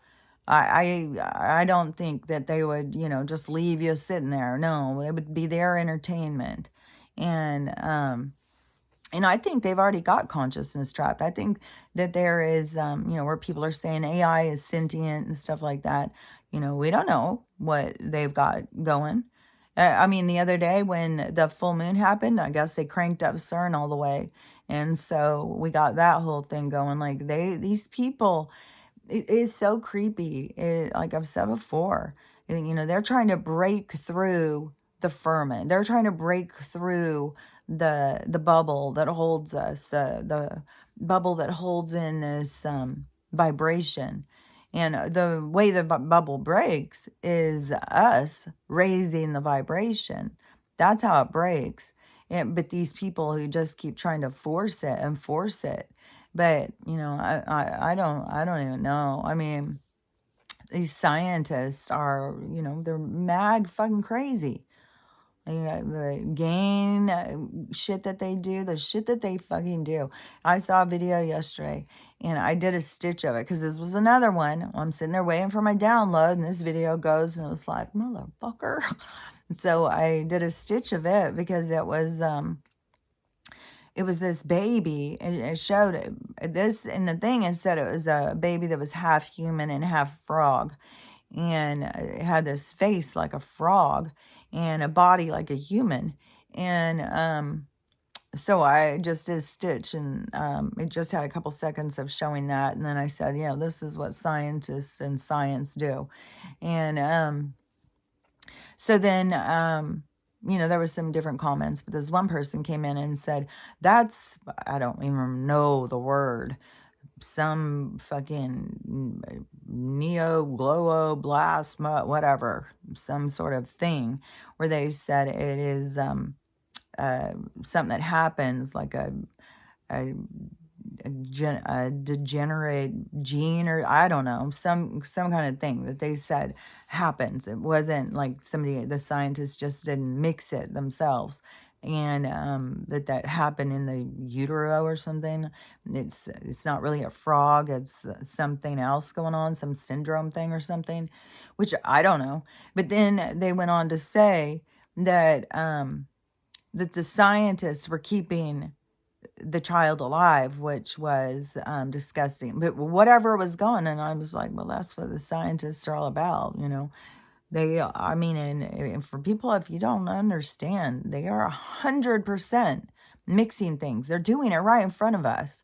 I don't think that they would, just leave you sitting there. No, it would be their entertainment. And I think they've already got consciousness trapped. I think that there is, where people are saying AI is sentient and stuff like that. We don't know what they've got going. I mean, the other day when the full moon happened, I guess they cranked up CERN all the way. And so we got that whole thing going. Like, these people, it is so creepy. Like I've said before, they're trying to break through the firmament. They're trying to break through the bubble that holds us, the bubble that holds in this vibration. And the way the bubble breaks is us raising the vibration. That's how it breaks. But these people who just keep trying to force it and force it. But I don't even know. I mean, these scientists are, they're mad fucking crazy. The gain shit that they do, the shit that they fucking do. I saw a video yesterday and I did a stitch of it because this was another one. I'm sitting there waiting for my download and this video goes and it was like, motherfucker. So I did a stitch of it because it was this baby, and it showed this, and the thing is that it was a baby that was half human and half frog, and it had this face like a frog and a body like a human. And so I just did a stitch, and it just had a couple seconds of showing that, and then I said, this is what scientists and science do. And so then there was some different comments, but this one person came in and said, I don't even know the word, some fucking blast, whatever, some sort of thing, where they said it is something that happens, like a degenerate gene, or I don't know, some kind of thing that they said happens. It wasn't like the scientists just didn't mix it themselves, and that happened in the utero or something. It's not really a frog, it's something else going on, some syndrome thing or something, which I don't know. But then they went on to say that that the scientists were keeping the child alive, which was disgusting. But whatever was going, and I was like, well, that's what the scientists are all about, and for people, if you don't understand, they are 100% mixing things. They're doing it right in front of us.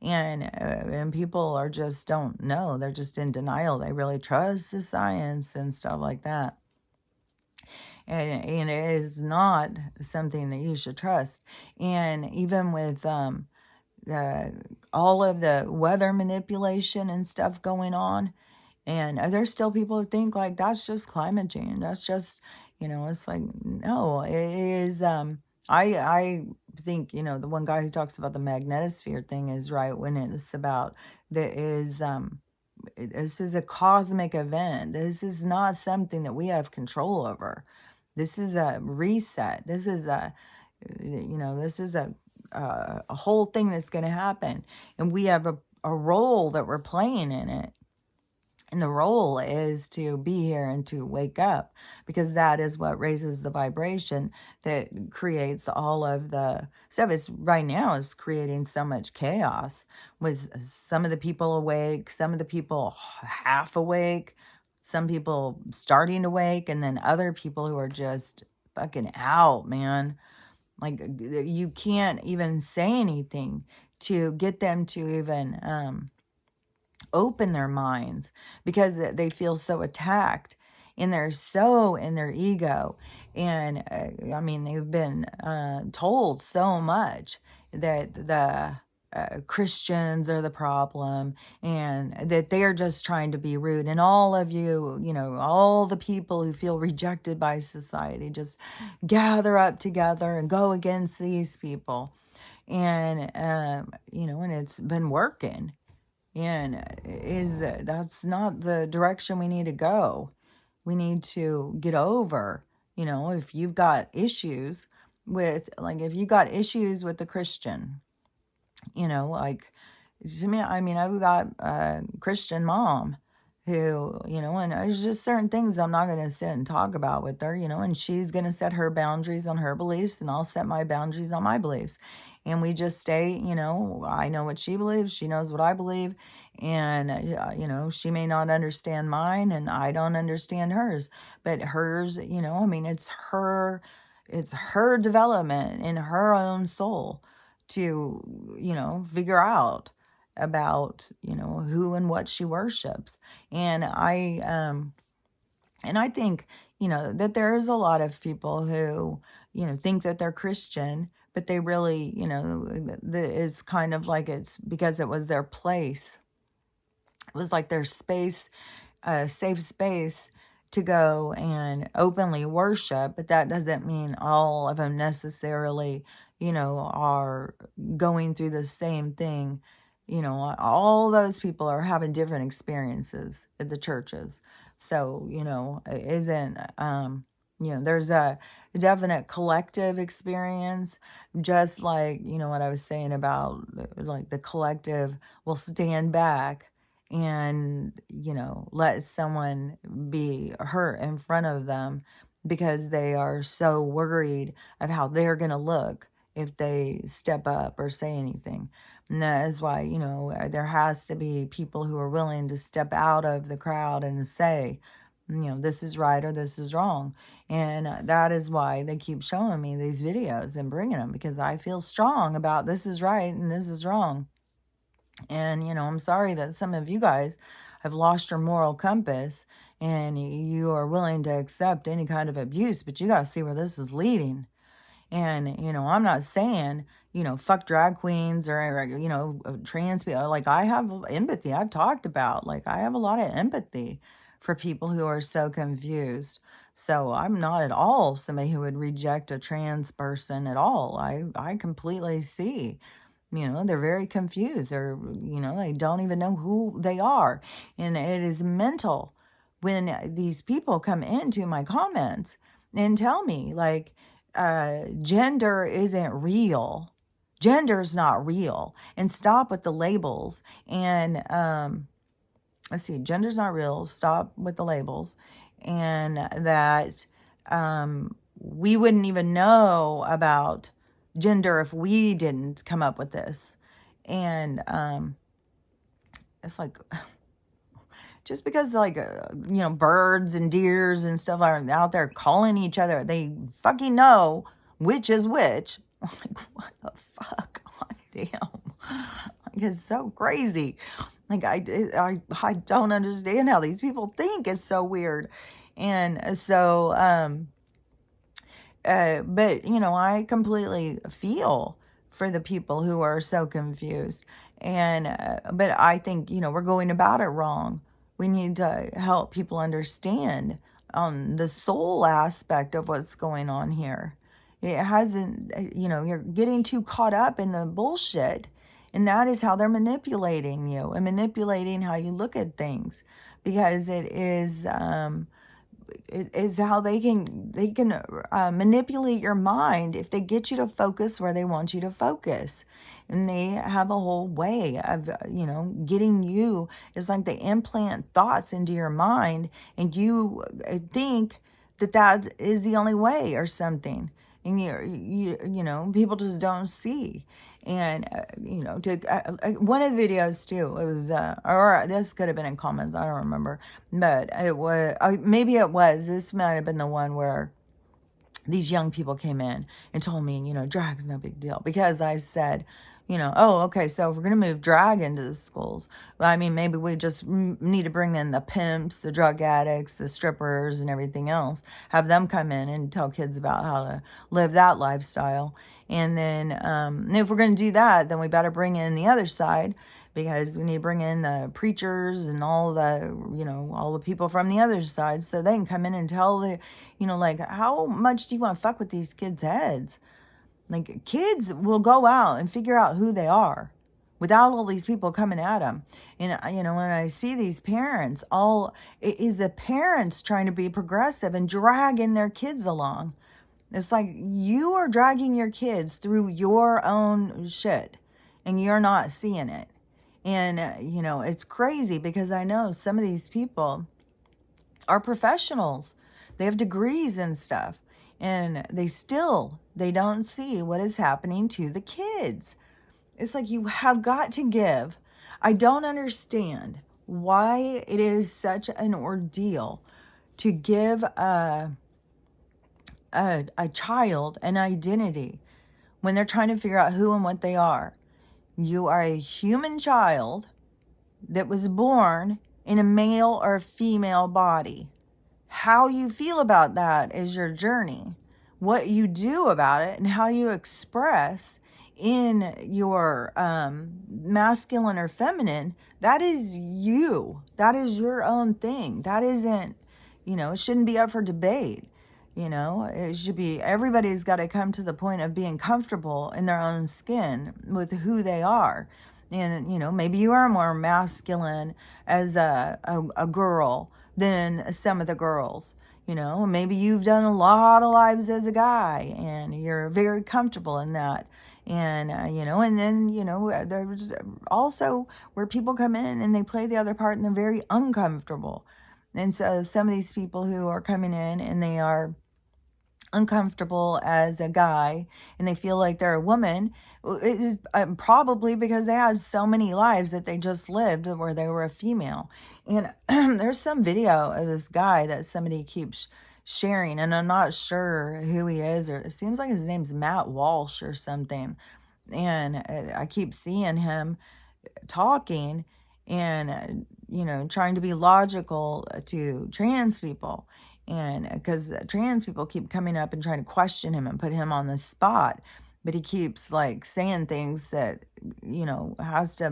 And people are just don't know. They're just in denial. They really trust the science and stuff like that. And it is not something that you should trust. And even with all of the weather manipulation and stuff going on, and there's still people who think like that's just climate change. That's just, it's like, no, it is. I think, the one guy who talks about the magnetosphere thing is right when it's about this is a cosmic event. This is not something that we have control over. This is a reset. This is a whole thing that's going to happen. And we have a role that we're playing in it. And the role is to be here and to wake up, because that is what raises the vibration that creates all of the stuff. It's right now is creating so much chaos with some of the people awake, some of the people half awake, some people starting to wake, and then other people who are just fucking out, man. Like, you can't even say anything to get them to even open their minds, because they feel so attacked, and they're so in their ego. And I mean, they've been told so much that the Christians are the problem, and that they're just trying to be rude. And all of you, all the people who feel rejected by society, just gather up together and go against these people. And, and it's been working. And that's not the direction we need to go. We need to get over, if you've got issues if you got issues with the Christian, like, to me, I mean, I've got a Christian mom who, and there's just certain things I'm not going to sit and talk about with her, and she's going to set her boundaries on her beliefs, and I'll set my boundaries on my beliefs. And we just stay, I know what she believes, she knows what I believe, and, she may not understand mine, and I don't understand hers, but hers, I mean, it's her development in her own soul to, figure out about, who and what she worships. And I think, that there's a lot of people who, think that they're Christian, but they really, that is kind of like, it's because it was their place. It was like their space, safe space to go and openly worship. But that doesn't mean all of them necessarily, are going through the same thing. All those people are having different experiences at the churches. So, it isn't, there's a definite collective experience, just like, what I was saying about, like, the collective will stand back and, let someone be hurt in front of them because they are so worried of how they're going to look if they step up or say anything. And that is why, there has to be people who are willing to step out of the crowd and say, this is right or this is wrong. And that is why they keep showing me these videos and bringing them, because I feel strong about this is right and this is wrong. And, I'm sorry that some of you guys have lost your moral compass and you are willing to accept any kind of abuse, but you got to see where this is leading. And, I'm not saying, fuck drag queens or, trans people. Like, I have empathy. I've talked about, like, I have a lot of empathy for people who are so confused. So I'm not at all somebody who would reject a trans person at all. I completely see, they're very confused, or, they don't even know who they are. And it is mental when these people come into my comments and tell me, like, gender isn't real. Gender's not real. And stop with the labels. And let's see, gender's not real. Stop with the labels. And that we wouldn't even know about gender if we didn't come up with this. And it's like, just because, like, birds and deers and stuff are out there calling each other, they fucking know which is which. Like, what the fuck? God damn. Like, it's so crazy. Like, I don't understand how these people think. It's so weird. And so, but, I completely feel for the people who are so confused. And, but I think, we're going about it wrong. We need to help people understand the soul aspect of what's going on here. It hasn't, you're getting too caught up in the bullshit. And that is how they're manipulating you and manipulating how you look at things. Because it is how they can manipulate your mind if they get you to focus where they want you to focus. And they have a whole way of, getting you. It's like they implant thoughts into your mind, and you think that is the only way or something. and you know, people just don't see. And you know, one of the videos too, it was or this could have been in comments, I don't remember, but it was maybe it was, this might have been the one where these young people came in and told me, you know, drag's no big deal, because I said, you know, oh, okay, so if we're going to move drag into the schools, well, I mean, maybe we just need to bring in the pimps, the drug addicts, the strippers, and everything else, have them come in and tell kids about how to live that lifestyle. And then if we're going to do that, then we better bring in the other side, because we need to bring in the preachers and all the, you know, all the people from the other side, so they can come in and tell the, you know, like, how much do you want to fuck with these kids' heads? Like, kids will go out and figure out who they are without all these people coming at them. And, you know, when I see these parents, it is the parents trying to be progressive and dragging their kids along. It's like you are dragging your kids through your own shit and you're not seeing it. And, you know, it's crazy, because I know some of these people are professionals. They have degrees and stuff. And they don't see what is happening to the kids. It's like, you have got to give. I don't understand why it is such an ordeal to give a child an identity when they're trying to figure out who and what they are. You are a human child that was born in a male or female body. How you feel about that is your journey. What you do about it and how you express in your masculine or feminine, that is you. That is your own thing. That isn't, you know, it shouldn't be up for debate. You know, it should be, everybody's got to come to the point of being comfortable in their own skin with who they are. And, you know, maybe you are more masculine as a girl than some of the girls. You know, maybe you've done a lot of lives as a guy and you're very comfortable in that. And, you know, and then, you know, there's also where people come in and they play the other part and they're very uncomfortable. And so some of these people who are coming in and they are uncomfortable as a guy and they feel like they're a woman, it is probably because they had so many lives that they just lived where they were a female. And there's some video of this guy that somebody keeps sharing, and I'm not sure who he is, or it seems like his name's Matt Walsh or something. And I keep seeing him talking and, you know, trying to be logical to trans people. And because trans people keep coming up and trying to question him and put him on the spot, but he keeps like saying things that, you know,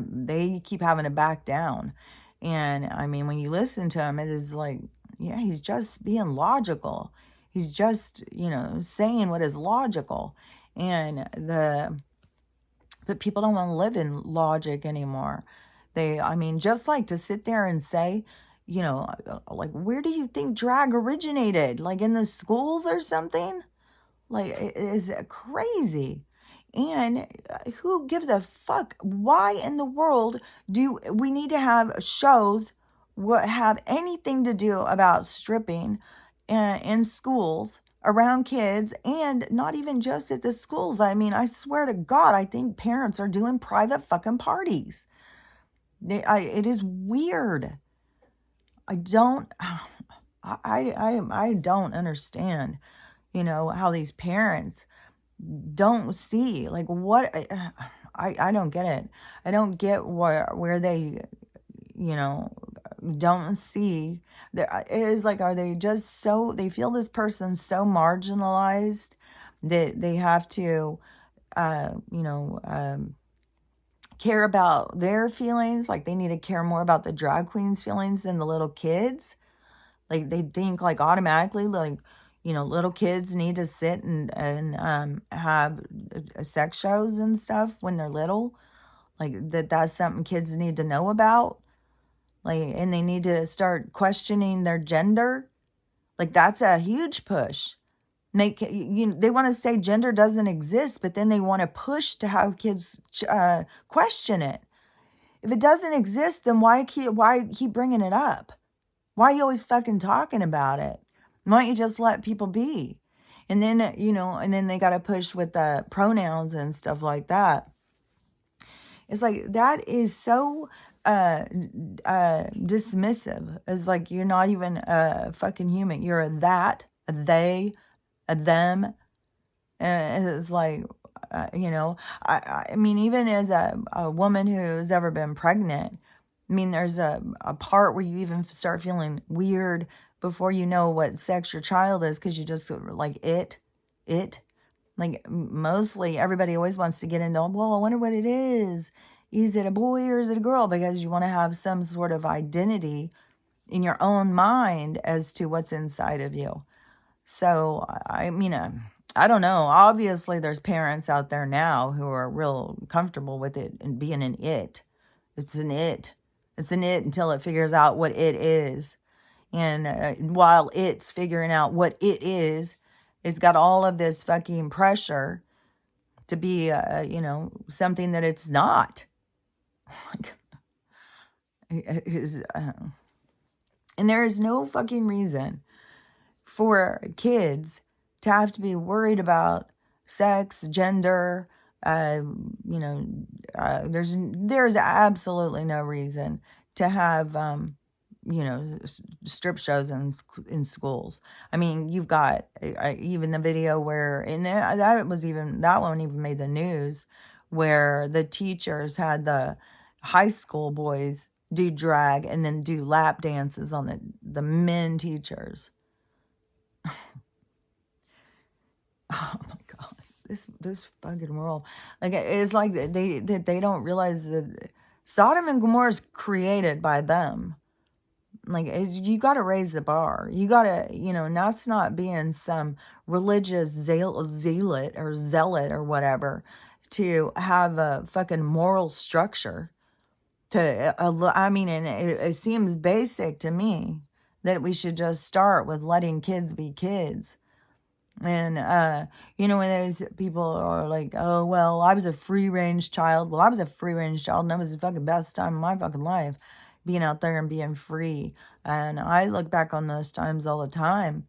they keep having to back down. And I mean, when you listen to him, it is like, yeah, he's just being logical. He's just, you know, saying what is logical. But people don't want to live in logic anymore. I mean, just like to sit there and say, you know, like, where do you think drag originated? Like in the schools or something? Like, it is crazy. And who gives a fuck? Why in the world do we need to have shows what have anything to do about stripping in schools around kids, and not even just at the schools? I mean, I swear to God, I think parents are doing private fucking parties. It is weird. I don't understand, you know, how these parents don't see, like, what, I don't get it. I don't get where they, you know, don't see that. It is like, are they just they feel this person so marginalized that they have to, you know, care about their feelings, like they need to care more about the drag queen's feelings than the little kids. Like they think like automatically, like, you know, little kids need to sit and have sex shows and stuff when they're little. Like that's something kids need to know about. Like, and they need to start questioning their gender. Like that's a huge push. They want to say gender doesn't exist, but then they want to push to have kids question it. If it doesn't exist, then why keep bringing it up? Why are you always fucking talking about it? Why don't you just let people be? And then, and then they got to push with the pronouns and stuff like that. It's like, that is so dismissive. It's like, you're not even a fucking human. You're a that, a they, a them. And it's like, I mean, even as a woman who's ever been pregnant, I mean, there's a part where you even start feeling weird before you know what sex your child is, because you just like it. Like, mostly everybody always wants to get into, well, I wonder what it is. Is it a boy or is it a girl? Because you want to have some sort of identity in your own mind as to what's inside of you. So, I mean, I don't know. Obviously, there's parents out there now who are real comfortable with it and being an it. It's an it. It's an it until it figures out what it is. And while it's figuring out what it is, it's got all of this fucking pressure to be, something that it's not. And there is no fucking reason for kids to have to be worried about sex, gender. There's absolutely no reason to have strip shows in schools. I mean, you've got even the video where, and that one even made the news, where the teachers had the high school boys do drag and then do lap dances on the men teachers. Oh my God, this fucking world. Like, it's like they don't realize that Sodom and Gomorrah is created by them. Like, you got to raise the bar. You got to, and that's not being some religious zealot or whatever, to have a fucking moral structure. And it seems basic to me that we should just start with letting kids be kids. And, when those people are like, oh, well, I was a free-range child. Well, I was a free-range child, and that was the fucking best time of my fucking life, being out there and being free. And I look back on those times all the time.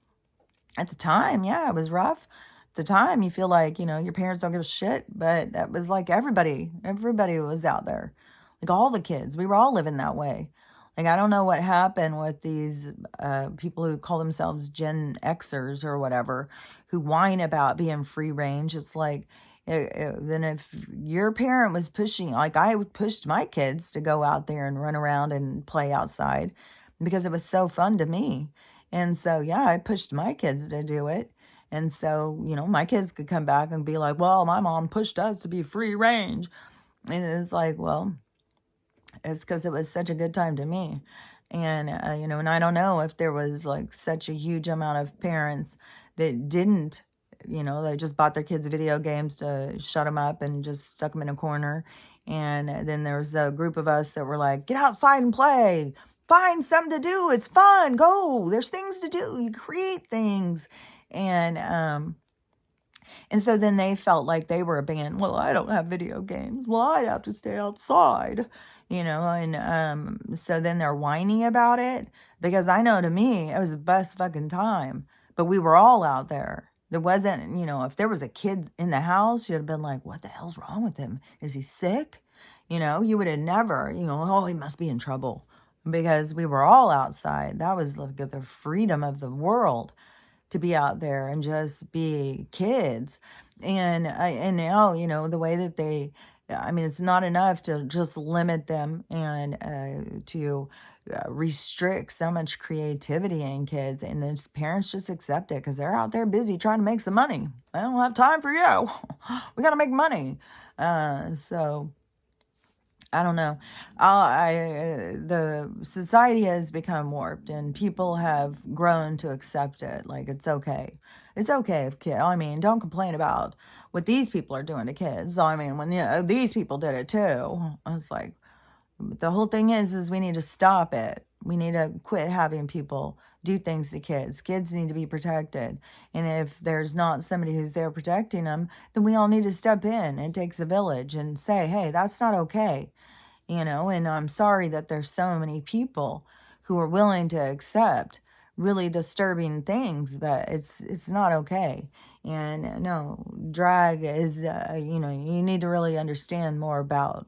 At the time, yeah, it was rough. At the time, you feel like, your parents don't give a shit, but that was like everybody was out there. Like, all the kids, we were all living that way. Like, I don't know what happened with these people who call themselves Gen Xers or whatever, who whine about being free range. It's like, then if your parent was pushing, like I pushed my kids to go out there and run around and play outside because it was so fun to me. And so, yeah, I pushed my kids to do it. And so, my kids could come back and be like, well, my mom pushed us to be free range. And it's like, well, it's because it was such a good time to me. And, and I don't know if there was like such a huge amount of parents that didn't, they just bought their kids video games to shut them up and just stuck them in a corner. And then there was a group of us that were like, get outside and play, find something to do. It's fun. Go. There's things to do. You create things. And so then they felt like they were abandoned. Well, I don't have video games. Well, I have to stay outside, and so then they're whiny about it, because I know, to me, it was the best fucking time, but we were all out there. There wasn't, if there was a kid in the house, you'd have been like, what the hell's wrong with him? Is he sick? You would have never, oh, he must be in trouble, because we were all outside. That was like the freedom of the world, to be out there and just be kids. And now, the way that it's not enough to just limit them and to restrict so much creativity in kids. And then parents just accept it because they're out there busy trying to make some money. I don't have time for you. We got to make money. So I don't know. The society has become warped, and people have grown to accept it. Like, it's okay. It's okay if don't complain about what these people are doing to kids. When these people did it too. It's like, the whole thing is we need to stop it. We need to quit having people do things to kids. Kids need to be protected. And if there's not somebody who's there protecting them, then we all need to step in. It takes a village, and say, hey, that's not okay. And I'm sorry that there's so many people who are willing to accept really disturbing things, but it's not okay. And no, drag is, you need to really understand more about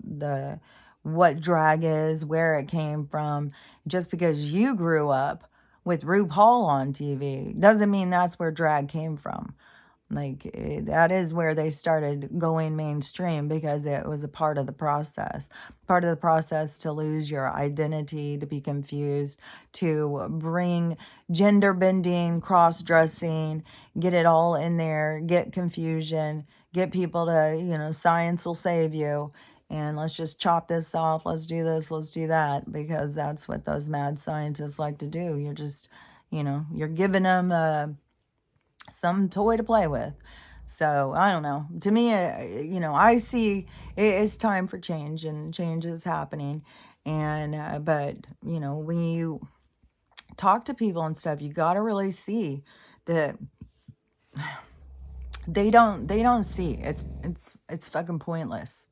what drag is, where it came from. Just because you grew up with RuPaul on TV doesn't mean that's where drag came from. Like, that is where they started going mainstream, because it was a part of the process to lose your identity, to be confused, to bring gender bending, cross dressing, get it all in there, get confusion, get people to, science will save you. And let's just chop this off. Let's do this. Let's do that. Because that's what those mad scientists like to do. You're just, you're giving them some toy to play with. So I don't know. To me, I see it's time for change, and change is happening. And but when you talk to people and stuff, you got to really see that they don't see. It's fucking pointless.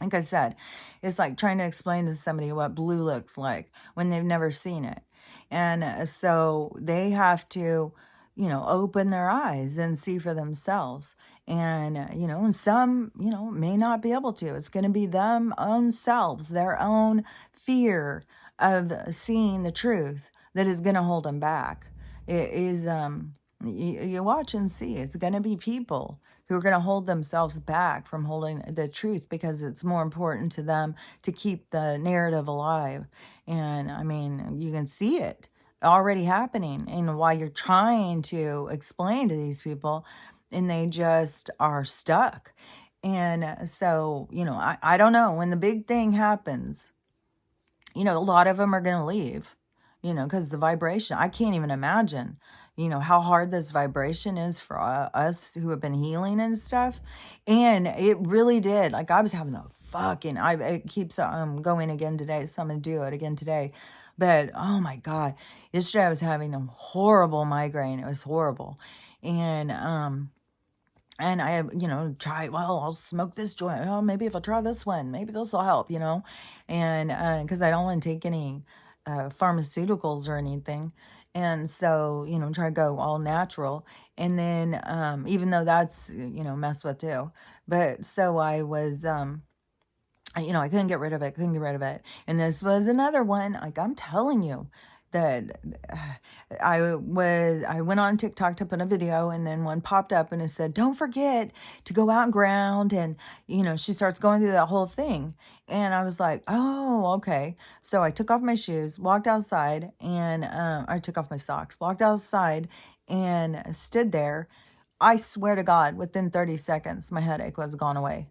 Like I said, it's like trying to explain to somebody what blue looks like when they've never seen it. And so they have to, open their eyes and see for themselves. And, and some, may not be able to. It's going to be them own selves, their own fear of seeing the truth that is going to hold them back. It is, you watch and see. It's going to be people who are going to hold themselves back from holding the truth, because it's more important to them to keep the narrative alive. And I mean, you can see it already happening, and while you're trying to explain to these people, and they just are stuck. And so, I don't know, when the big thing happens, a lot of them are going to leave, because the vibration, I can't even imagine, how hard this vibration is for us who have been healing and stuff. And it really did. Like, I was having it keeps going again today, so I'm going to do it again today. But oh my God, yesterday I was having a horrible migraine. It was horrible. And I, I'll smoke this joint. Oh, maybe if I try this one, maybe this will help, And because I don't want to take any pharmaceuticals or anything. And so, try to go all natural. And then, even though that's, mess with too. But so I was, I couldn't get rid of it. And this was another one, like I'm telling you, that I went on TikTok to put a video, and then one popped up and it said, don't forget to go out and ground. And, she starts going through that whole thing. And I was like, oh, okay. So I took off my shoes, walked outside, and I took off my socks, walked outside and stood there. I swear to God, within 30 seconds, my headache was gone away.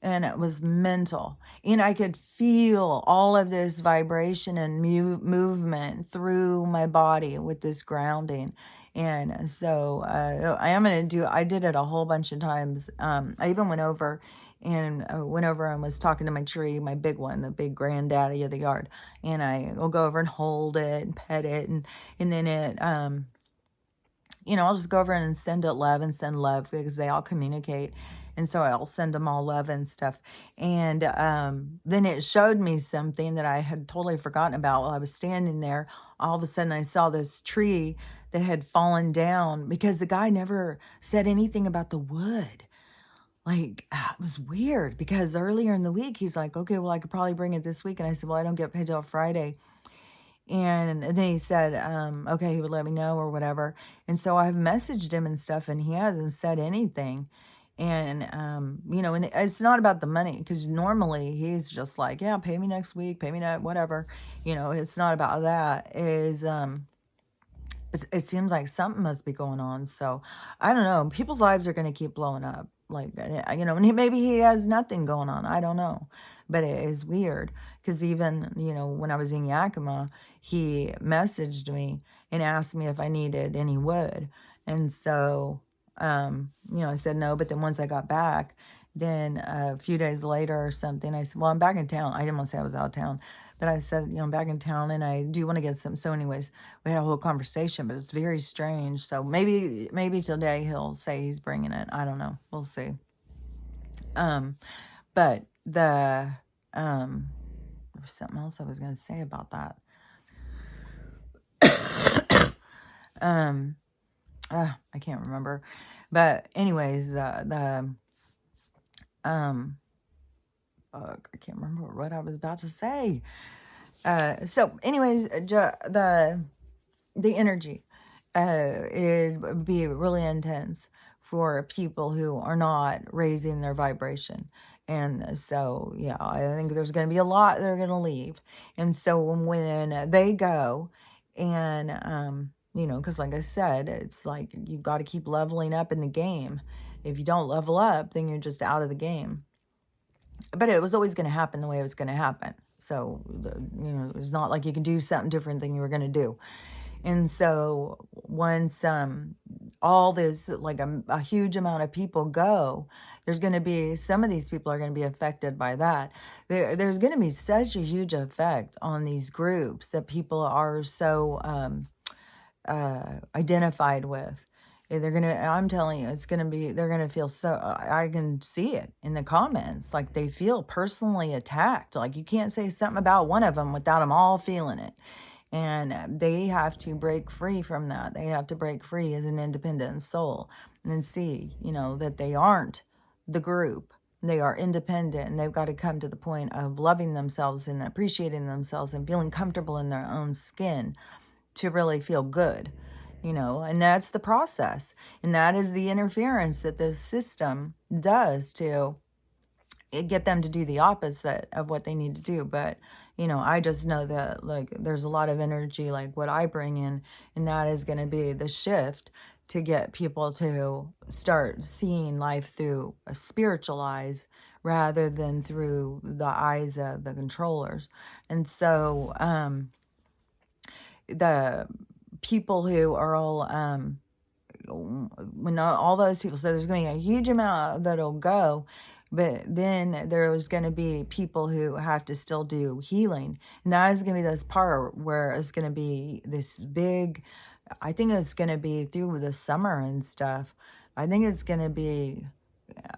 And it was mental. And I could feel all of this vibration and movement through my body with this grounding. And so I did it a whole bunch of times. I even went over and was talking to my tree, my big one, the big granddaddy of the yard. And I will go over and hold it and pet it. And then I'll just go over and send it love and send love, because they all communicate. And so I'll send them all love and stuff. And then it showed me something that I had totally forgotten about while I was standing there. All of a sudden, I saw this tree that had fallen down, because the guy never said anything about the wood. Like, it was weird, because earlier in the week, he's like, okay, well, I could probably bring it this week. And I said, well, I don't get paid till Friday. And then he said, okay, he would let me know or whatever. And so I've messaged him and stuff, and he hasn't said anything. And, and it's not about the money, because normally he's just like, yeah, pay me next week, pay me next, whatever. It's not about that. It seems like something must be going on. So I don't know. People's lives are going to keep blowing up. Like, and maybe he has nothing going on. I don't know. But it is weird, because even, when I was in Yakima, he messaged me and asked me if I needed any wood. And so, I said no. But then once I got back, then a few days later or something, I said, well, I'm back in town. I didn't want to say I was out of town. But I said, I'm back in town and I do want to get some. So anyways, we had a whole conversation, but it's very strange. So maybe today he'll say he's bringing it. I don't know. We'll see. But there was something else I was going to say about that. I can't remember. But anyways, um, I can't remember what I was about to say. So anyways, the energy, it would be really intense for people who are not raising their vibration. And so, yeah, I think there's going to be a lot that are going to leave. And so when they go, and, because like I said, it's like you got to keep leveling up in the game. If you don't level up, then you're just out of the game. But it was always going to happen the way it was going to happen. So, it's not like you can do something different than you were going to do. And so once all this, like a huge amount of people go, there's going to be, some of these people are going to be affected by that. There's going to be such a huge effect on these groups that people are so identified with. They're going to, I'm telling you, it's going to be, they're going to feel so, I can see it in the comments. Like they feel personally attacked. Like you can't say something about one of them without them all feeling it. And they have to break free from that. They have to break free as an independent soul and see, that they aren't the group. They are independent, and they've got to come to the point of loving themselves and appreciating themselves and feeling comfortable in their own skin to really feel good, and that's the process. And that is the interference that the system does to get them to do the opposite of what they need to do. But I just know that like there's a lot of energy like what I bring in, and that is going to be the shift to get people to start seeing life through a spiritual eyes rather than through the eyes of the controllers. And so the people who are all when all those people, so there's going to be a huge amount that'll go, but then there's going to be people who have to still do healing. And that is going to be this part where it's going to be this big, I think it's going to be through the summer and stuff. I think it's going to be,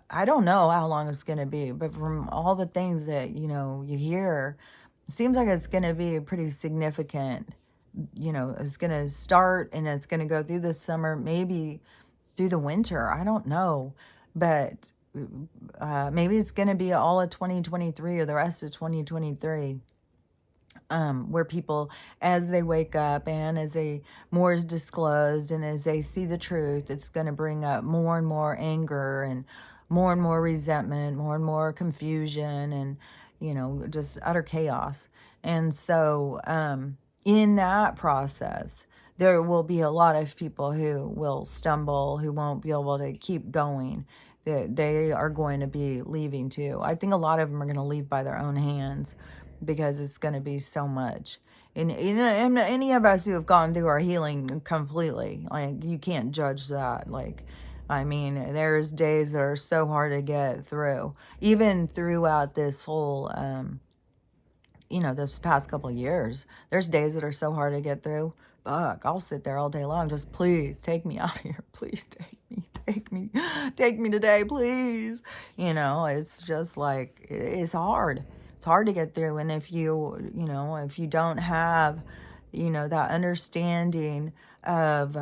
I don't know how long it's going to be, but from all the things that, you hear, it seems like it's going to be pretty significant. It's going to start and it's going to go through the summer, maybe through the winter. I don't know, but maybe it's going to be all of 2023 or the rest of 2023, where people, as they wake up and as more is disclosed and as they see the truth, it's going to bring up more and more anger and more resentment, more and more confusion, and, just utter chaos. And so, in that process, there will be a lot of people who will stumble, who won't be able to keep going, that they are going to be leaving too. I think a lot of them are going to leave by their own hands because it's going to be so much. And any of us who have gone through our healing completely, like you can't judge that. Like, I mean, there's days that are so hard to get through, even throughout this whole, this past couple of years. There's days that are so hard to get through. Fuck, I'll sit there all day long. Just please take me out of here. Please take me today, please. It's just like, it's hard. It's hard to get through. And if if you don't have, that understanding of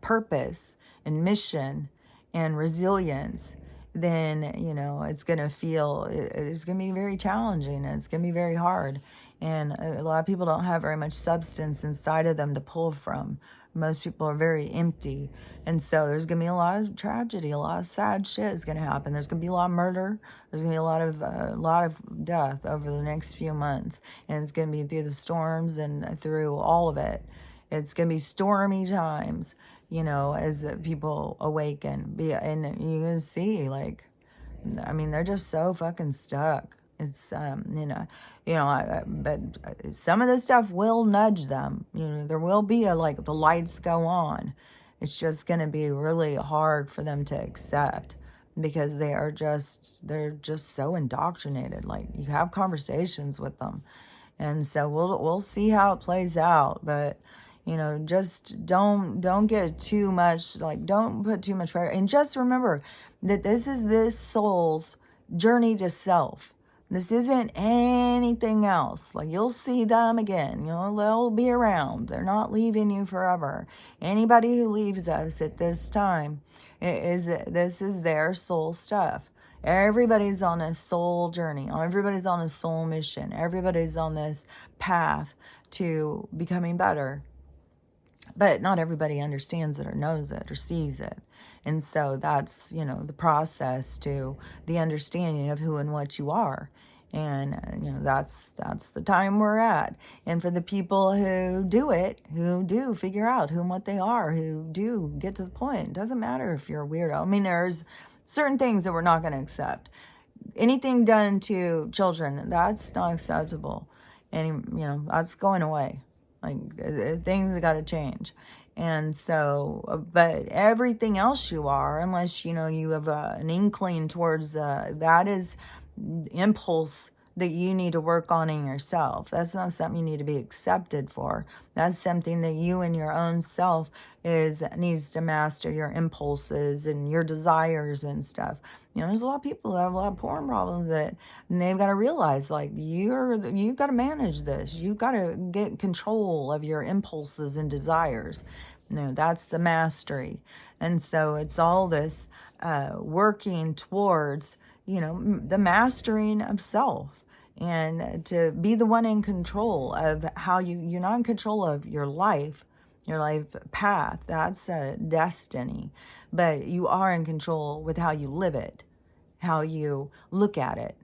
purpose and mission and resilience, then, it's going to it's going to be very challenging, and it's going to be very hard. And a lot of people don't have very much substance inside of them to pull from. Most people are very empty. And so there's going to be a lot of tragedy, a lot of sad shit is going to happen. There's going to be a lot of murder. There's going to be a lot of death over the next few months. And it's going to be through the storms and through all of it. It's going to be stormy times, as people awaken. And you can see, like, I mean, they're just so fucking stuck. It's, but some of this stuff will nudge them. There will be like the lights go on. It's just going to be really hard for them to accept because they're just so indoctrinated. Like, you have conversations with them. And so we'll see how it plays out. But, just don't get too much, like, don't put too much pressure. And just remember that this is this soul's journey to self. This isn't anything else. Like, you'll see them again. They'll be around. They're not leaving you forever. Anybody who leaves us at this time this is their soul stuff. Everybody's on a soul journey. Everybody's on a soul mission. Everybody's on this path to becoming better. But not everybody understands it or knows it or sees it. And so that's, the process to the understanding of who and what you are. And, that's the time we're at. And for the people who do it, who do figure out who and what they are, who do get to the point, it doesn't matter if you're a weirdo. I mean, there's certain things that we're not going to accept. Anything done to children, that's not acceptable. And, that's going away. Like, things got to change. And so, but everything else you are, unless, you have an inkling towards that is impulse that you need to work on in yourself. That's not something you need to be accepted for. That's something that you and your own self needs to master, your impulses and your desires and stuff. There's a lot of people who have a lot of porn problems and they've got to realize, like, you've got to manage this. You've got to get control of your impulses and desires. That's the mastery. And so it's all this working towards, the mastering of self. And to be the one in control of how you're not in control of your life path. That's a destiny. But you are in control with how you live it, how you look at it,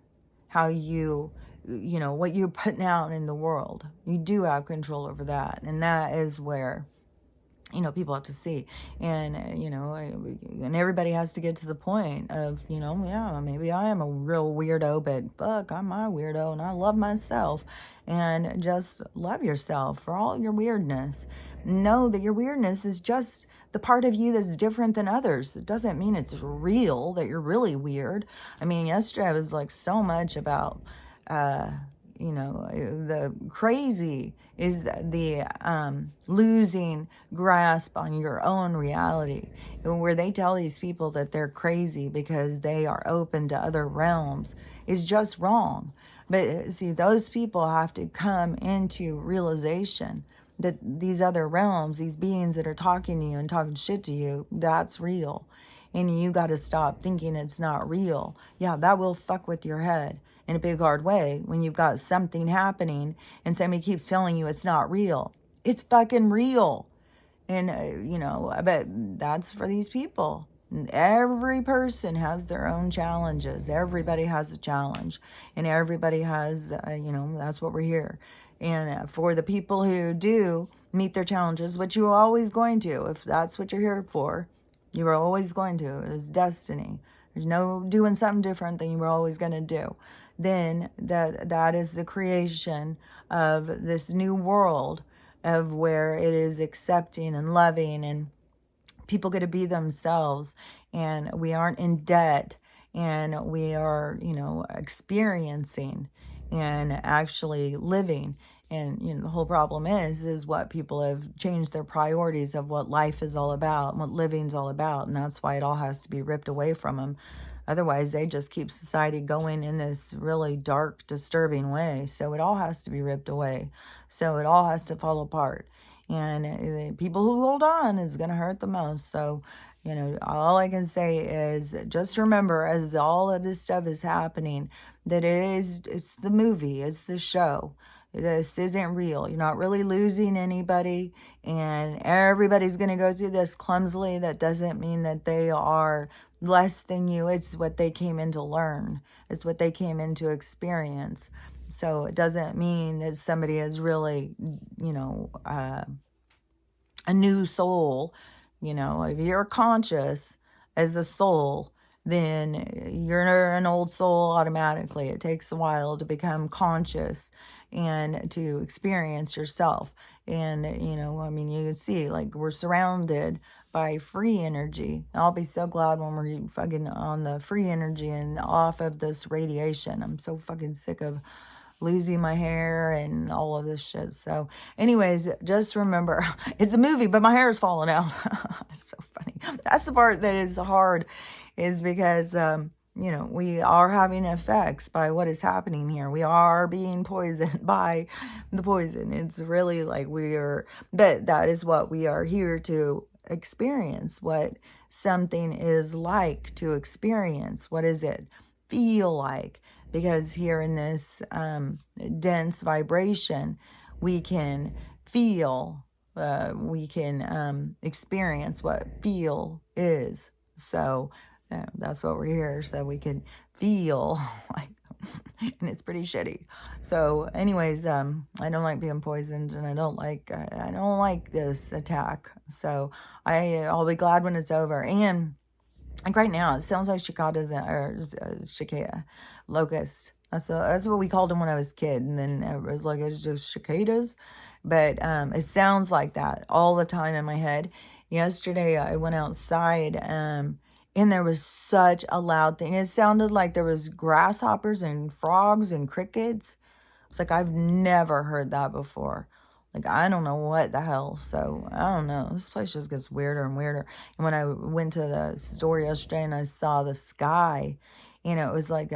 how what you're putting out in the world. You do have control over that. And that is where, people have to see. And, and everybody has to get to the point of, yeah, maybe I am a real weirdo, but fuck, I'm my weirdo and I love myself. And just love yourself for all your weirdness. Know that your weirdness is just the part of you that's different than others. It doesn't mean it's real, that you're really weird. I mean, yesterday I was like so much about, the crazy is the losing grasp on your own reality, where they tell these people that they're crazy because they are open to other realms is just wrong. But see, those people have to come into realization that these other realms, these beings that are talking to you and talking shit to you, that's real. And you got to stop thinking it's not real. Yeah, that will fuck with your head in a big hard way when you've got something happening and somebody keeps telling you it's not real. It's fucking real. And, but that's for these people. Every person has their own challenges. Everybody has a challenge. And everybody has, that's what we're here. And for the people who do meet their challenges, which you're always going to, if that's what you're here for, you are always going to. It's destiny. There's no doing something different than you were always going to do. Then that is the creation of this new world of where it is accepting and loving and people get to be themselves and we aren't in debt and we are, experiencing and actually living. And, the whole problem is what people have changed their priorities of what life is all about and what living's all about. And that's why it all has to be ripped away from them. Otherwise, they just keep society going in this really dark, disturbing way. So it all has to be ripped away. So it all has to fall apart. And the people who hold on is going to hurt the most. So, all I can say is just remember, as all of this stuff is happening, that it's the movie, it's the show. This isn't real. You're not really losing anybody, and everybody's going to go through this clumsily. That doesn't mean that they are less than you. It's what they came in to learn. It's what they came in to experience. So it doesn't mean that somebody is really, a new soul. If you're conscious as a soul, then you're an old soul automatically. It takes a while to become conscious and to experience yourself. And, you can see, like, we're surrounded by free energy. And I'll be so glad when we're fucking on the free energy and off of this radiation. I'm so fucking sick of losing my hair and all of this shit. So anyways, just remember, it's a movie, but my hair is falling out. It's so funny. That's the part that is hard, is because you know, we are having effects by what is happening here. We are being poisoned by the poison. It's really like we are, but that is what we are here to experience, what something is like to experience. What does it feel like? Because here in this dense vibration, we can feel, we can experience what feel is. So, that's what we're here, so we can feel like, and it's pretty shitty. So anyways, I don't like being poisoned, and I don't like this attack. So I'll be glad when it's over. And like right now, it sounds like cicadas or cicada, locust. That's what we called them when I was a kid, and then it was like it's just cicadas, but it sounds like that all the time in my head. Yesterday, I went outside, and there was such a loud thing. It sounded like there was grasshoppers and frogs and crickets. It's like I've never heard that before. Like, I don't know what the hell. So, I don't know. This place just gets weirder and weirder. And when I went to the store yesterday and I saw the sky, you know, it was like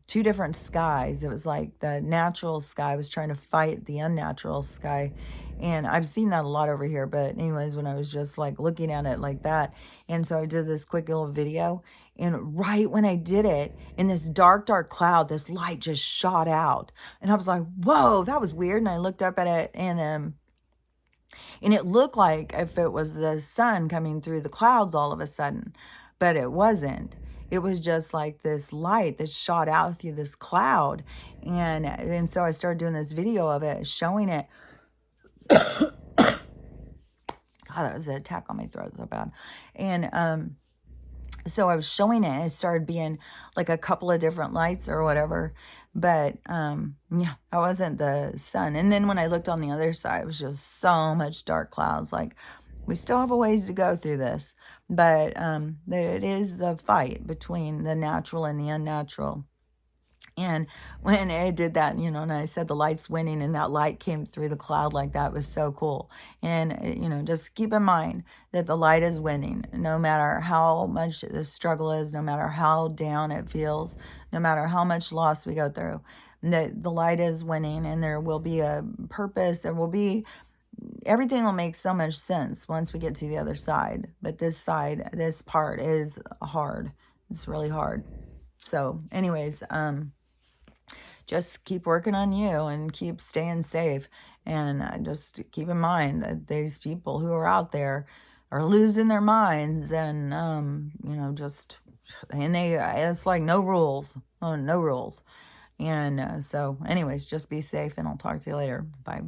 two different skies. It was like the natural sky was trying to fight the unnatural sky. And I've seen that a lot over here. But anyways, when I was just like looking at it like that. And so I did this quick little video. And right when I did it, in this dark, dark cloud, this light just shot out. And I was like, whoa, that was weird. And I looked up at it, and it looked like if it was the sun coming through the clouds all of a sudden, but it wasn't. It was just like this light that shot out through this cloud. And so I started doing this video of it, showing it. God, that was an attack on my throat so bad. And so I was showing it, and it started being like a couple of different lights or whatever. But yeah, that wasn't the sun. And then when I looked on the other side, it was just so much dark clouds. Like, we still have a ways to go through this. But it is the fight between the natural and the unnatural. And when it did that, you know, and I said the light's winning, and that light came through the cloud like that, was so cool. And, you know, just keep in mind that the light is winning, no matter how much the struggle is, no matter how down it feels, no matter how much loss we go through, that the light is winning, and there will be a purpose. There will be, everything will make so much sense once we get to the other side. But this side, this part is hard. It's really hard. So anyways, just keep working on you and keep staying safe. And just keep in mind that these people who are out there are losing their minds, and, you know, just, and it's like no rules, no rules. And so anyways, just be safe, and I'll talk to you later. Bye.